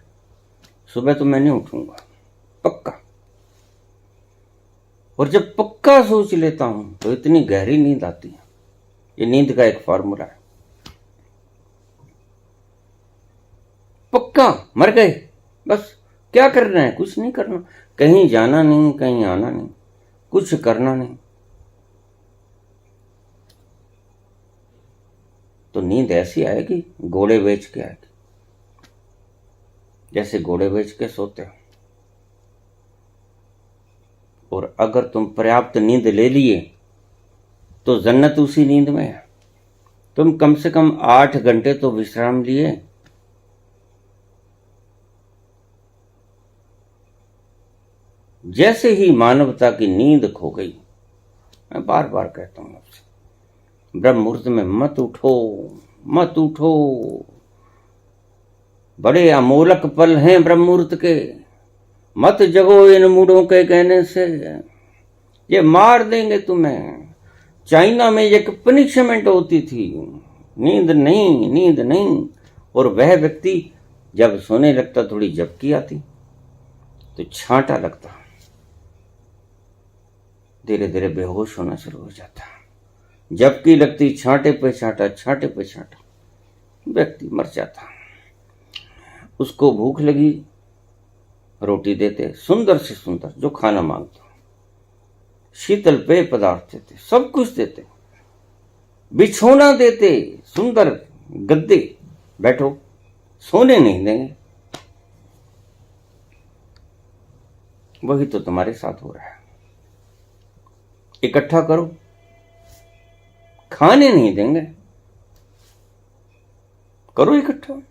Speaker 1: सुबह तो मैं नहीं उठूंगा पक्का। और जब पक्का सोच लेता हूं तो इतनी गहरी नींद आती है। ये नींद का एक फॉर्मूला है। पक्का मर गए, बस क्या करना है? कुछ नहीं करना, कहीं जाना नहीं, कहीं आना नहीं, कुछ करना नहीं, तो नींद ऐसी आएगी घोड़े बेच के आएगी, जैसे घोड़े बेच के सोते हो। और अगर तुम पर्याप्त नींद ले लिए तो जन्नत उसी नींद में है। तुम कम से कम 8 घंटे तो विश्राम लिए। जैसे ही मानवता की नींद खो गई, मैं बार बार कहता हूं आपसे, ब्रह्म मुहूर्त में मत उठो, मत उठो। बड़े अमोलक पल हैं ब्रह्म मुहूर्त के, मत जगो इन मूढ़ों के कहने से, ये मार देंगे तुम्हें। चाइना में एक पनिशमेंट होती थी, नींद नहीं, नींद नहीं। और वह व्यक्ति जब सोने लगता, थोड़ी झपकी आती तो छांटा लगता, धीरे धीरे बेहोश होना शुरू हो जाता। झपकी लगती, छांटे पे छांटा, छांटे पे छांटा, व्यक्ति मर जाता। उसको भूख लगी, रोटी देते, सुंदर से सुंदर जो खाना मांगता, शीतल पेय पदार्थ देते, सब कुछ देते, बिछोना देते, सुंदर गद्दे, बैठो, सोने नहीं देंगे। वही तो तुम्हारे साथ हो रहा है। इकट्ठा करो, खाने नहीं देंगे, करो इकट्ठा।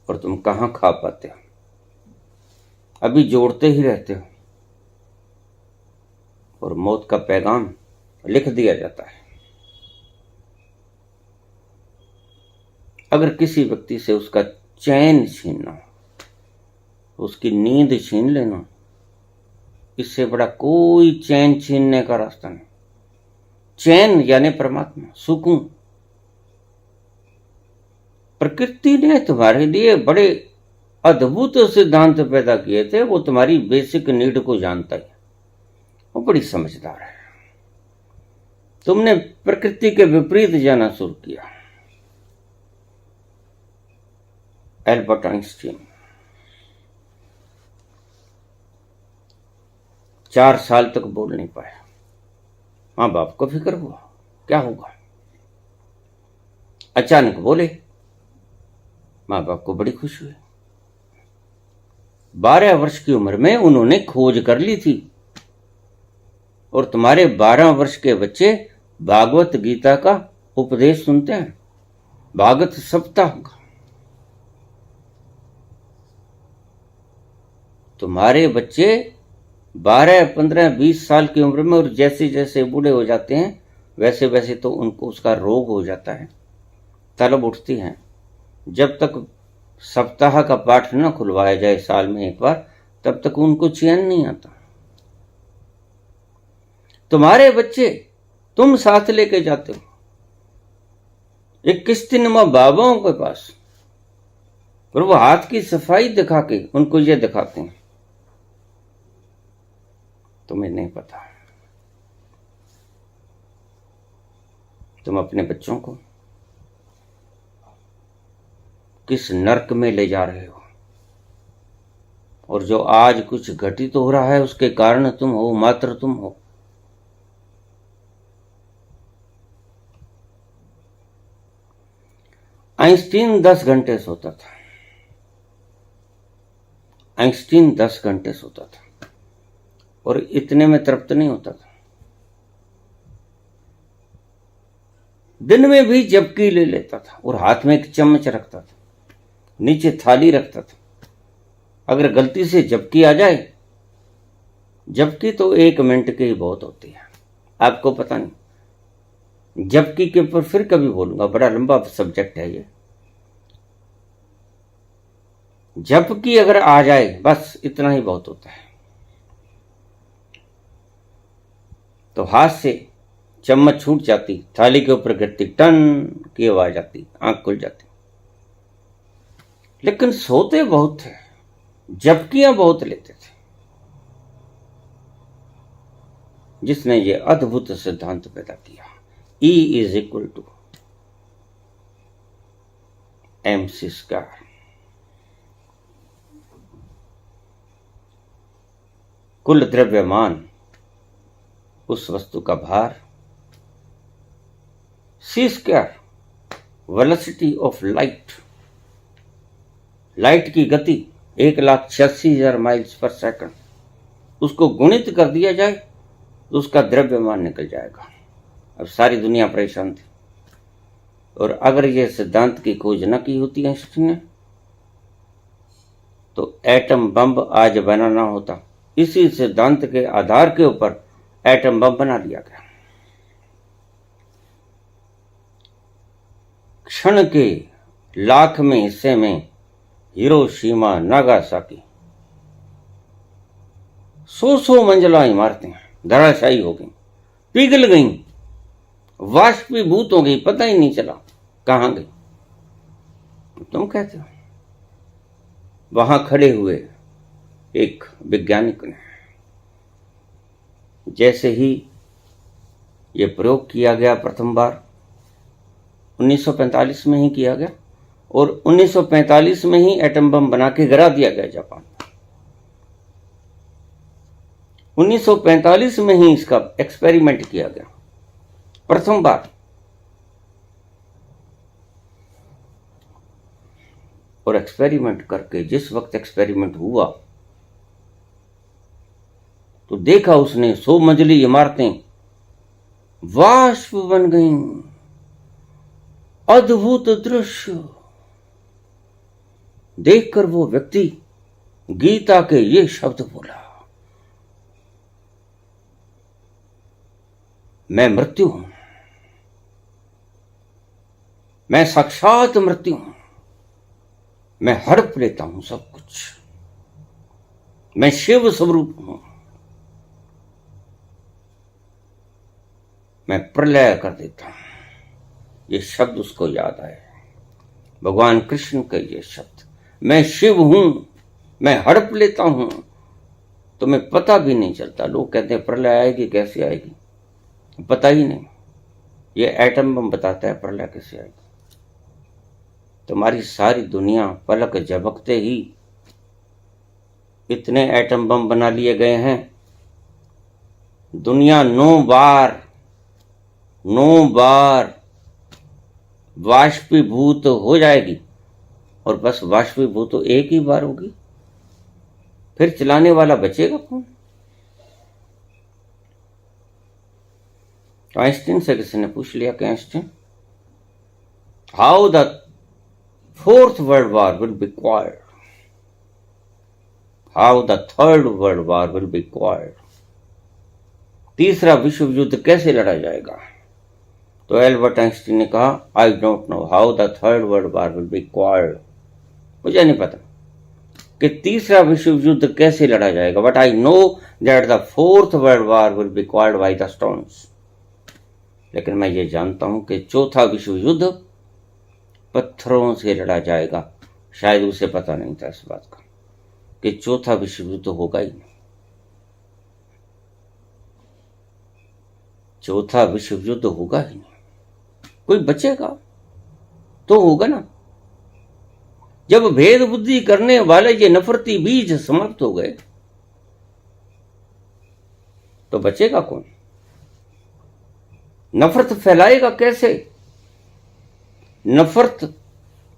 Speaker 1: और तुम कहाँ खा पाते हो, अभी जोड़ते ही रहते हो और मौत का पैगाम लिख दिया जाता है। अगर किसी व्यक्ति से उसका चैन छीनना, उसकी नींद छीन लेना, इससे बड़ा कोई चैन छीनने का रास्ता नहीं। चैन यानी परमात्मा, सुकून। प्रकृति ने तुम्हारे लिए बड़े अद्भुत सिद्धांत पैदा किए थे, वो तुम्हारी बेसिक नीड को जानता है, वो बड़ी समझदार है। तुमने प्रकृति के विपरीत जाना शुरू किया। एल्बर्ट आइंस्टीन 4 साल तक बोल नहीं पाया। मां बाप को फिक्र हुआ क्या होगा, अचानक बोले। मां बाप को बड़ी खुशी हुई। 12 वर्ष की उम्र में उन्होंने खोज कर ली थी और तुम्हारे 12 वर्ष के बच्चे भागवत गीता का उपदेश सुनते हैं, भागवत सप्ताह का। तुम्हारे बच्चे 12, 15, 20 साल की उम्र में, और जैसे जैसे बूढ़े हो जाते हैं वैसे वैसे तो उनको उसका रोग हो जाता है, तलब उठती हैं। जब तक सप्ताह का पाठ न खुलवाया जाए साल में एक बार, तब तक उनको चैन नहीं आता। तुम्हारे बच्चे तुम साथ लेके जाते हो एक किश्तीनुमा बाबाओं के पास, और वो हाथ की सफाई दिखा के उनको ये दिखाते हैं। तुम्हें नहीं पता तुम अपने बच्चों को किस नर्क में ले जा रहे हो, और जो आज कुछ घटित हो रहा है उसके कारण तुम हो, मात्र तुम हो। आइंस्टीन 10 घंटे सोता था। आइंस्टीन 10 घंटे सोता था और इतने में तृप्त नहीं होता था। दिन में भी झपकी ले लेता था और हाथ में एक चम्मच रखता था, नीचे थाली रखता था। अगर गलती से झपकी आ जाए, झपकी तो 1 मिनट की ही बहुत होती है, आपको पता नहीं। झपकी के ऊपर फिर कभी बोलूंगा, बड़ा लंबा सब्जेक्ट है ये। झपकी अगर आ जाए बस इतना ही बहुत होता है। तो हाथ से चम्मच छूट जाती, थाली के ऊपर गिरती, टन की आवाज आती, आंख खुल जाती। लेकिन सोते बहुत थे, झपकियां बहुत लेते थे। जिसने ये अद्भुत सिद्धांत पैदा किया, E = mc²। कुल द्रव्यमान, उस वस्तु का भार, c², velocity of light, light की गति 1,86,000 माइल्स पर सेकंड, उसको गुणित कर दिया जाए तो उसका द्रव्यमान निकल जाएगा। अब सारी दुनिया परेशान थी, और अगर यह सिद्धांत की खोज न की होती आइंस्टीन ने, तो एटम बम आज बनाना होता। इसी सिद्धांत के आधार के ऊपर एटम बम बना दिया गया। क्षण के लाखवें हिस्से में हिरोशिमा, नागासाकी, 100 मंजिला इमारतें धराशायी हो गई, पिघल गई, वाष्पीभूत हो गई, पता ही नहीं चला कहां गई। तुम कहते हो। वहां खड़े हुए एक वैज्ञानिक ने, जैसे ही यह प्रयोग किया गया प्रथम बार 1945 में ही किया गया, और 1945 में ही एटम बम बना के गिरा दिया गया जापान। 1945 में ही इसका एक्सपेरिमेंट किया गया प्रथम बार। और एक्सपेरिमेंट करके जिस वक्त एक्सपेरिमेंट हुआ तो देखा उसने 100 मंजिली इमारतें वाष्प बन गईं। अद्भुत दृश्य। देखकर वो व्यक्ति गीता के ये शब्द बोला, मैं मृत्यु हूं, मैं साक्षात मृत्यु हूं, मैं हड़प लेता हूं सब कुछ, मैं शिव स्वरूप हूं, मैं प्रलय कर देता हूं। ये शब्द उसको याद आए, भगवान कृष्ण के ये शब्द, मैं शिव हूं, मैं हड़प लेता हूं, तुम्हें पता भी नहीं चलता। लोग कहते हैं प्रलय आएगी, कैसे आएगी, पता ही नहीं। ये एटम बम बताता है प्रलय कैसे आएगी। तुम्हारी सारी दुनिया पलक झपकते ही इतने एटम बम बना लिए गए हैं, दुनिया 9 बार वाष्पीभूत हो जाएगी, और बस वाष्पीभूत तो एक ही बार होगी, फिर चलाने वाला बचेगा कौन? आइंस्टीन से किसी ने पूछ लिया कि Einstein, how the 4th world war will be quired, how the 3rd world war will be quired, तीसरा विश्व युद्ध कैसे लड़ा जाएगा? तो एल्बर्ट आइंस्टीन ने कहा, I don't know how the 3rd world war will be quired, मुझे नहीं पता कि तीसरा विश्व युद्ध कैसे लड़ा जाएगा, but I know that the 4th world war will be quired by the stones. लेकिन मैं ये जानता हूं कि चौथा विश्व युद्ध पत्थरों से लड़ा जाएगा। शायद उसे पता नहीं था इस बात का कि चौथा विश्व युद्ध होगा ही नहीं। चौथा विश्व युद्ध होगा ही नहीं, कोई बचेगा तो होगा ना। जब भेद बुद्धि करने वाले ये नफरती बीज समाप्त हो गए तो बचेगा कौन? नफरत फैलाएगा कैसे? नफरत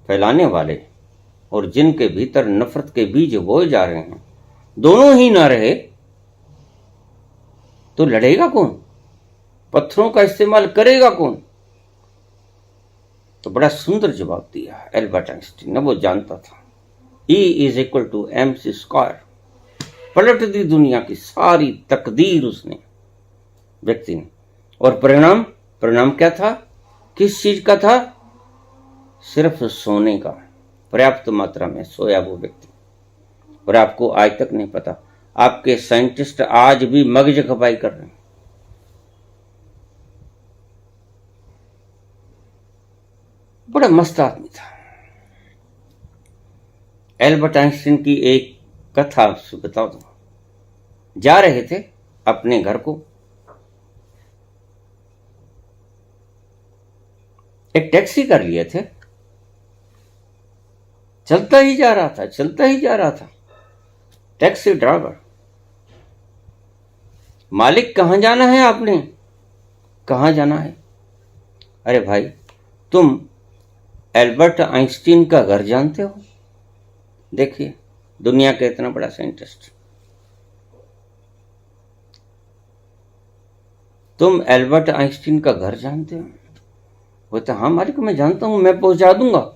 Speaker 1: फैलाने वाले और जिनके भीतर नफरत के बीज बोए जा रहे हैं, दोनों ही ना रहे तो लड़ेगा कौन? पत्थरों का इस्तेमाल करेगा कौन? तो बड़ा सुंदर जवाब दिया एल्बर्ट आइंस्टीन ने। वो जानता था E=mc², पलट दी दुनिया की सारी तकदीर उसने, व्यक्ति ने। और परिणाम क्या था? किस चीज का था? सिर्फ सोने का। पर्याप्त मात्रा में सोया वो व्यक्ति। और आपको आज तक नहीं पता, आपके साइंटिस्ट आज भी मगज खपाई कर रहे हैं। बड़ा मस्त आदमी था। एल्बर्ट आइंस्टीन की एक कथा आपसे बता दूं। जा रहे थे अपने घर को, एक टैक्सी कर लिए थे, चलता ही जा रहा था। टैक्सी ड्राइवर, मालिक कहां जाना है आपने? कहां जाना है? अरे भाई, तुम एल्बर्ट आइंस्टीन का घर जानते हो? देखिए, दुनिया का इतना बड़ा साइंटिस्ट, तुम एल्बर्ट आइंस्टीन का घर जानते हो? बोलते हाँ मालिक, मैं जानता हूं, मैं पहुंचा दूंगा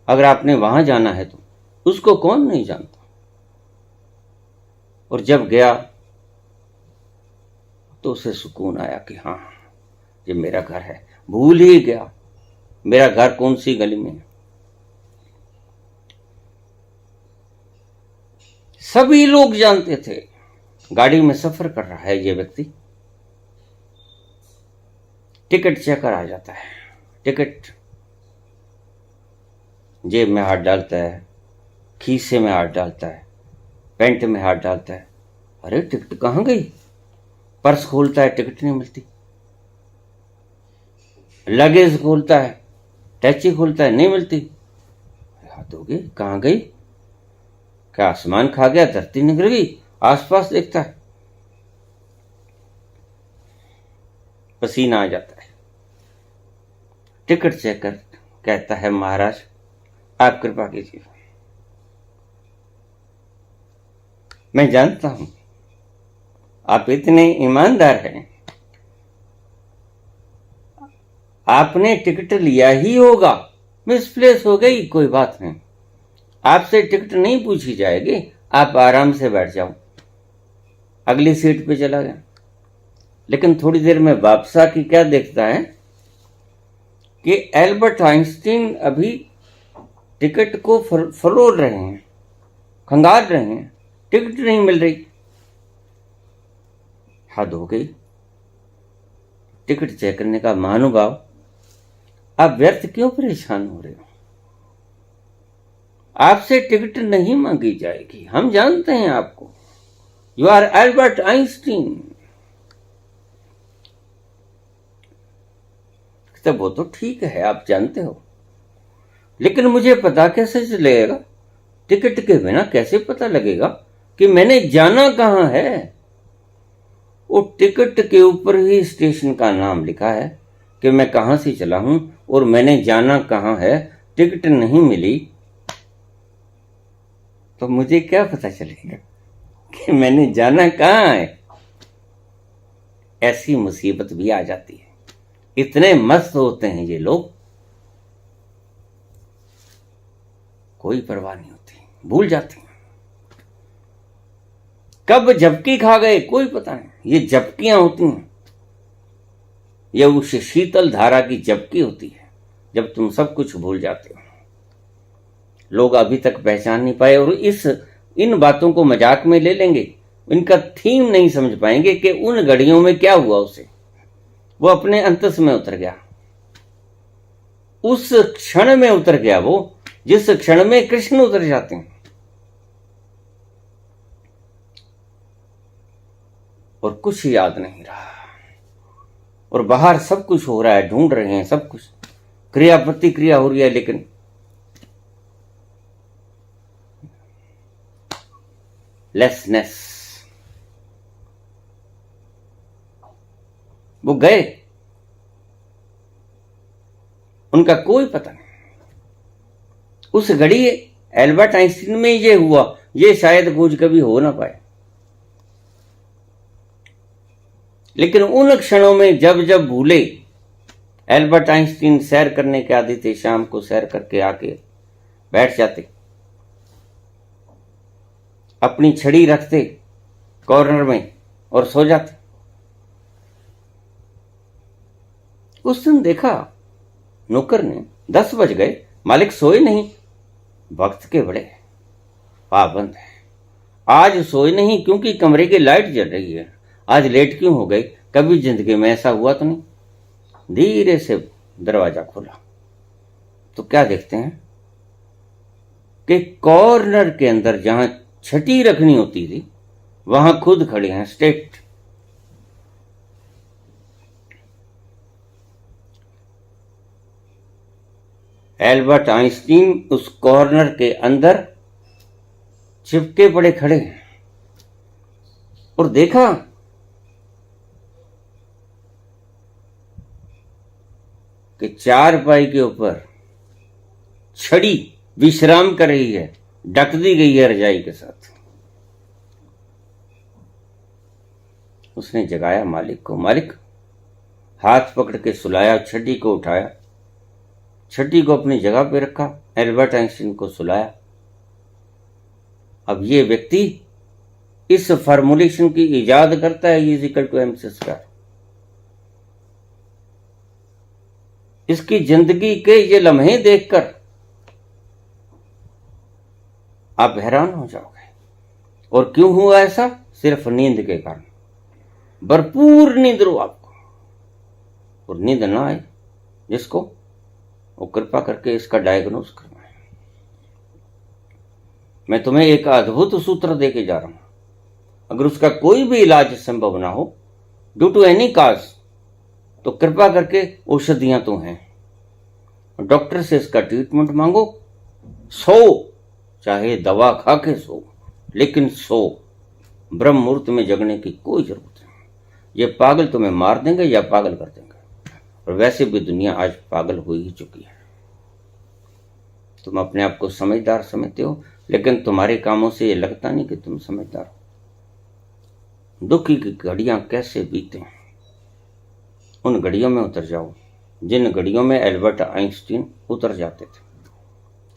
Speaker 1: अगर आपने वहां जाना है तो। उसको कौन नहीं जानता। और जब गया तो उसे सुकून आया कि हाँ, ये मेरा घर है। भूल ही गया मेरा घर कौन सी गली में है। सभी लोग जानते थे। गाड़ी में सफर कर रहा है ये व्यक्ति, टिकट चेकर आ जाता है। टिकट जेब में हाथ डालता है, खीसे में हाथ डालता है, पैंट में हाथ डालता है। अरे टिकट कहाँ गई? पर्स खोलता है, टिकट नहीं मिलती। लगेज खोलता है, टैची खोलता है, नहीं मिलती। हाथ हो गई, कहाँ गई? क्या आसमान खा गया, धरती निकल गई? आसपास देखता है, पसीना आ जाता है। टिकट चेक कर कहता है, महाराज आप कृपा कीजिए, मैं जानता हूं आप इतने ईमानदार हैं, आपने टिकट लिया ही होगा, मिसप्लेस हो गई, कोई बात नहीं, आपसे टिकट नहीं पूछी जाएगी, आप आराम से बैठ जाओ। अगली सीट पे चला गया। लेकिन थोड़ी देर में वापस आके क्या देखता है कि एल्बर्ट आइंस्टीन अभी टिकट को फरोल रहे हैं, खंगाल रहे हैं, टिकट नहीं मिल रही। हद हो गई। टिकट चेक करने का महानुभाव, आप व्यर्थ क्यों परेशान हो रहे हो? आपसे टिकट नहीं मांगी जाएगी, हम जानते हैं आपको। You are Albert Einstein. तब वो तो ठीक है, आप जानते हो, लेकिन मुझे पता कैसे चलेगा? टिकट के बिना कैसे पता लगेगा कि मैंने जाना कहां है? वो टिकट के ऊपर ही स्टेशन का नाम लिखा है कि मैं कहां से चला हूं और मैंने जाना कहां है। टिकट नहीं मिली तो मुझे क्या पता चलेगा कि मैंने जाना कहां है? ऐसी मुसीबत भी आ जाती है। इतने मस्त होते हैं ये लोग, कोई परवाह नहीं होती, भूल जाते हैं। कब झपकी खा गए कोई पता नहीं। ये झपकियां होती हैं, ये उस शीतल धारा की झपकी होती है जब तुम सब कुछ भूल जाते हो। लोग अभी तक पहचान नहीं पाए और इन बातों को मजाक में ले लेंगे। इनका थीम नहीं समझ पाएंगे कि उन घड़ियों में क्या हुआ उसे। वो अपने अंतस में उतर गया, उस क्षण में उतर गया वो जिस क्षण में कृष्ण उतर जाते हैं। और कुछ याद नहीं रहा और बाहर सब कुछ हो रहा है, ढूंढ रहे हैं सब कुछ, क्रिया प्रतिक्रिया हो रही है, लेकिन लेसनेस। वो गए, उनका कोई पता नहीं। उस घड़ी एल्बर्ट आइंस्टीन में ये हुआ, ये शायद खोज कभी हो ना पाए। लेकिन उन क्षणों में जब जब भूले, एल्बर्ट आइंस्टीन सैर करने के आदी थे, शाम को सैर करके आके बैठ जाते, अपनी छड़ी रखते कॉर्नर में और सो जाते। उस दिन देखा नौकर ने 10 बज गए, मालिक सोए नहीं। वक्त के बड़े पाबंद है। आज सोए नहीं क्योंकि कमरे की लाइट जल रही है। आज लेट क्यों हो गए? कभी जिंदगी में ऐसा हुआ तो नहीं। धीरे से दरवाजा खोला तो क्या देखते हैं कि कॉर्नर के अंदर जहां छठी रखनी होती थी वहां खुद खड़े हैं स्टेट। एल्बर्ट आइंस्टीन उस कॉर्नर के अंदर चिपके पड़े खड़े हैं और देखा कि चारपाई के ऊपर छड़ी विश्राम कर रही है, ढक दी गई है रजाई के साथ। उसने जगाया मालिक को। मालिक हाथ पकड़ के सुलाया, छड़ी को उठाया, छड़ी को अपनी जगह पे रखा, एल्बर्ट आइंस्टीन को सुलाया। अब ये व्यक्ति इस फार्मूलेशन की इजाद करता है, E=mc²। इसकी जिंदगी के ये लम्हे देखकर आप हैरान हो जाओगे। और क्यों हुआ ऐसा? सिर्फ नींद के कारण। भरपूर नींद लो आपको, और नींद ना आए जिसको, वो कृपा करके इसका डायग्नोज करवाएं। मैं तुम्हें एक अद्भुत सूत्र देके जा रहा हूं। अगर उसका कोई भी इलाज संभव ना हो ड्यू टू एनी काज, तो कृपा करके औषधियां तो हैं, डॉक्टर से इसका ट्रीटमेंट मांगो। सो, चाहे दवा खा के सो, लेकिन सो। ब्रह्म मुहूर्त में जगने की कोई जरूरत नहीं। ये पागल तुम्हें मार देंगे या पागल कर देंगे, और वैसे भी दुनिया आज पागल हो ही चुकी है। तुम अपने आप को समझदार समझते हो, लेकिन तुम्हारे कामों से ये लगता नहीं कि तुम समझदार हो। दुख की घड़ियां कैसे बीते, उन घड़ियों में उतर जाओ जिन घड़ियों में एल्बर्ट आइंस्टीन उतर जाते थे।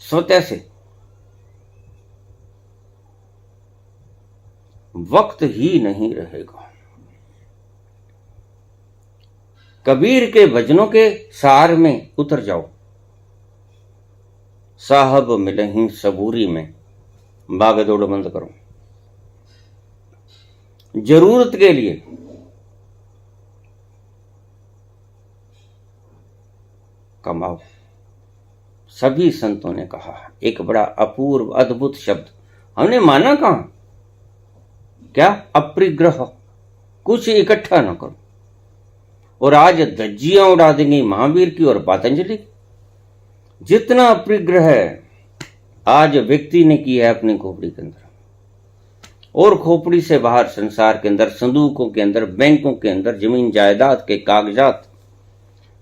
Speaker 1: स्वतः से वक्त ही नहीं रहेगा। कबीर के भजनों के सार में उतर जाओ, साहब मिलहीं सबूरी में, भागदौड़ बंद करो। जरूरत के लिए कमाओ। सभी संतों ने कहा, एक बड़ा अपूर्व अद्भुत शब्द हमने माना कहां, क्या? अपरिग्रह, कुछ इकट्ठा न करो। और आज धज्जियां उड़ा देंगे महावीर की और पतंजलि की। जितना अपरिग्रह आज व्यक्ति ने किया है अपनी खोपड़ी के अंदर, और खोपड़ी से बाहर संसार के अंदर, संदूकों के अंदर, बैंकों के अंदर, जमीन जायदाद के कागजात,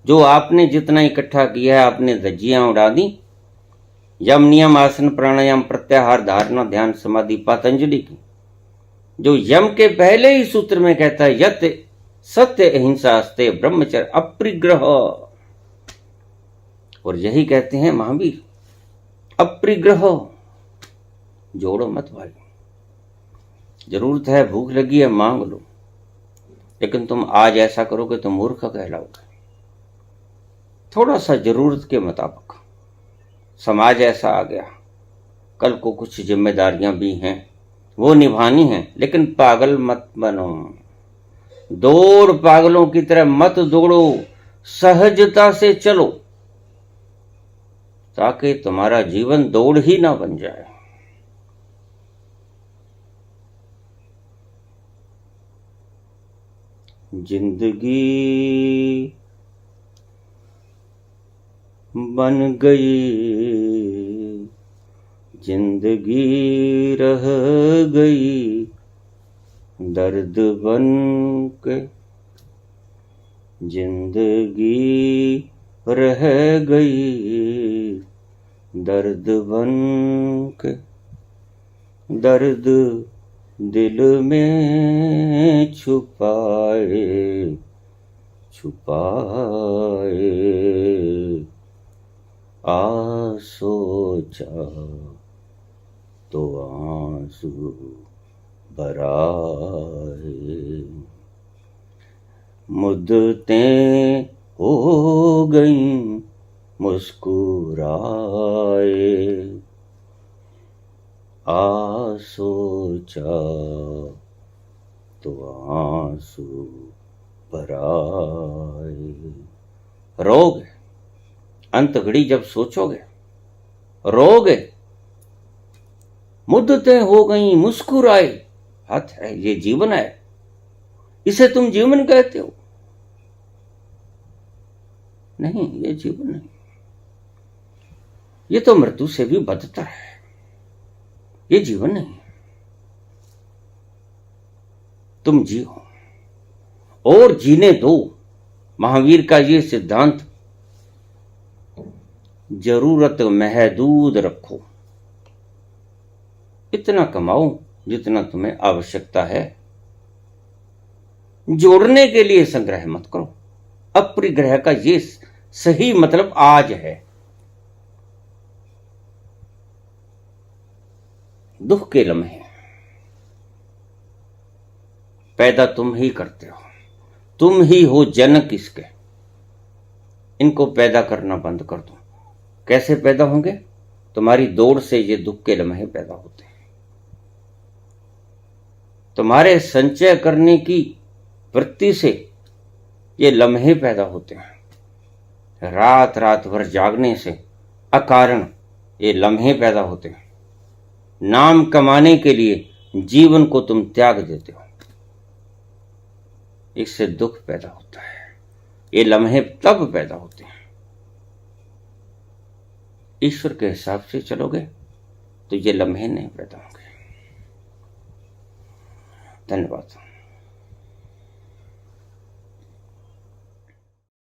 Speaker 1: जो आपने जितना इकट्ठा किया है, आपने धज्जियां उड़ा दी। यम नियम आसन प्राणायाम प्रत्याहार धारणा ध्यान समाधि पतंजलि की, जो यम के पहले ही सूत्र में कहता है, यत सत्य अहिंसा अस्ते ब्रह्मचर्य अपरिग्रह। और यही कहते हैं महावीर, अपरिग्रह। जोड़ो मत भाई, जरूरत है, भूख लगी है, मांग लो, लेकिन तुम आज ऐसा करोगे तो मूर्ख कहलाओगे। थोड़ा सा जरूरत के मुताबिक। समाज ऐसा आ गया, कल को कुछ जिम्मेदारियां भी हैं, वो निभानी है, लेकिन पागल मत बनो। दौड़ पागलों की तरह मत दौड़ो, सहजता से चलो, ताकि तुम्हारा जीवन दौड़ ही ना बन जाए। जिंदगी बन गई, जिंदगी रह गई, दर्द बन के जिंदगी रह गई, दर्द बन के। दर्द दिल में छुपाए छुपाए, आ सोचा तो आंसू बराए। मुद्दतें हो गईं मुस्कुराए, आ सोचा तो आंसू बराए। रोगे अंत घड़ी जब सोचोगे, रोगे। मुद्दतें हो गई मुस्कुराए, हाथ है, ये जीवन है, इसे तुम जीवन कहते हो? नहीं, ये जीवन नहीं, ये तो मृत्यु से भी बदतर है, ये जीवन नहीं। तुम जियो और जीने दो। महावीर का ये सिद्धांत, जरूरत महदूद रखो, इतना कमाओ जितना तुम्हें आवश्यकता है, जोड़ने के लिए संग्रह मत करो। अपरिग्रह का ये सही मतलब आज है। दुख के लम्हे पैदा तुम ही करते हो, तुम ही हो जनक इसके। इनको पैदा करना बंद कर दो। कैसे पैदा होंगे? तुम्हारी दौड़ से ये दुख के लम्हे पैदा होते हैं। तुम्हारे संचय करने की वृत्ति से ये लम्हे पैदा होते हैं। रात रात भर जागने से अकारण ये लम्हे पैदा होते हैं। नाम कमाने के लिए जीवन को तुम त्याग देते हो, इससे दुख पैदा होता है। ये लम्हे तब पैदा होते हैं। ईश्वर के हिसाब से चलोगे तो ये लम्हे नहीं पैदा होंगे। धन्यवाद।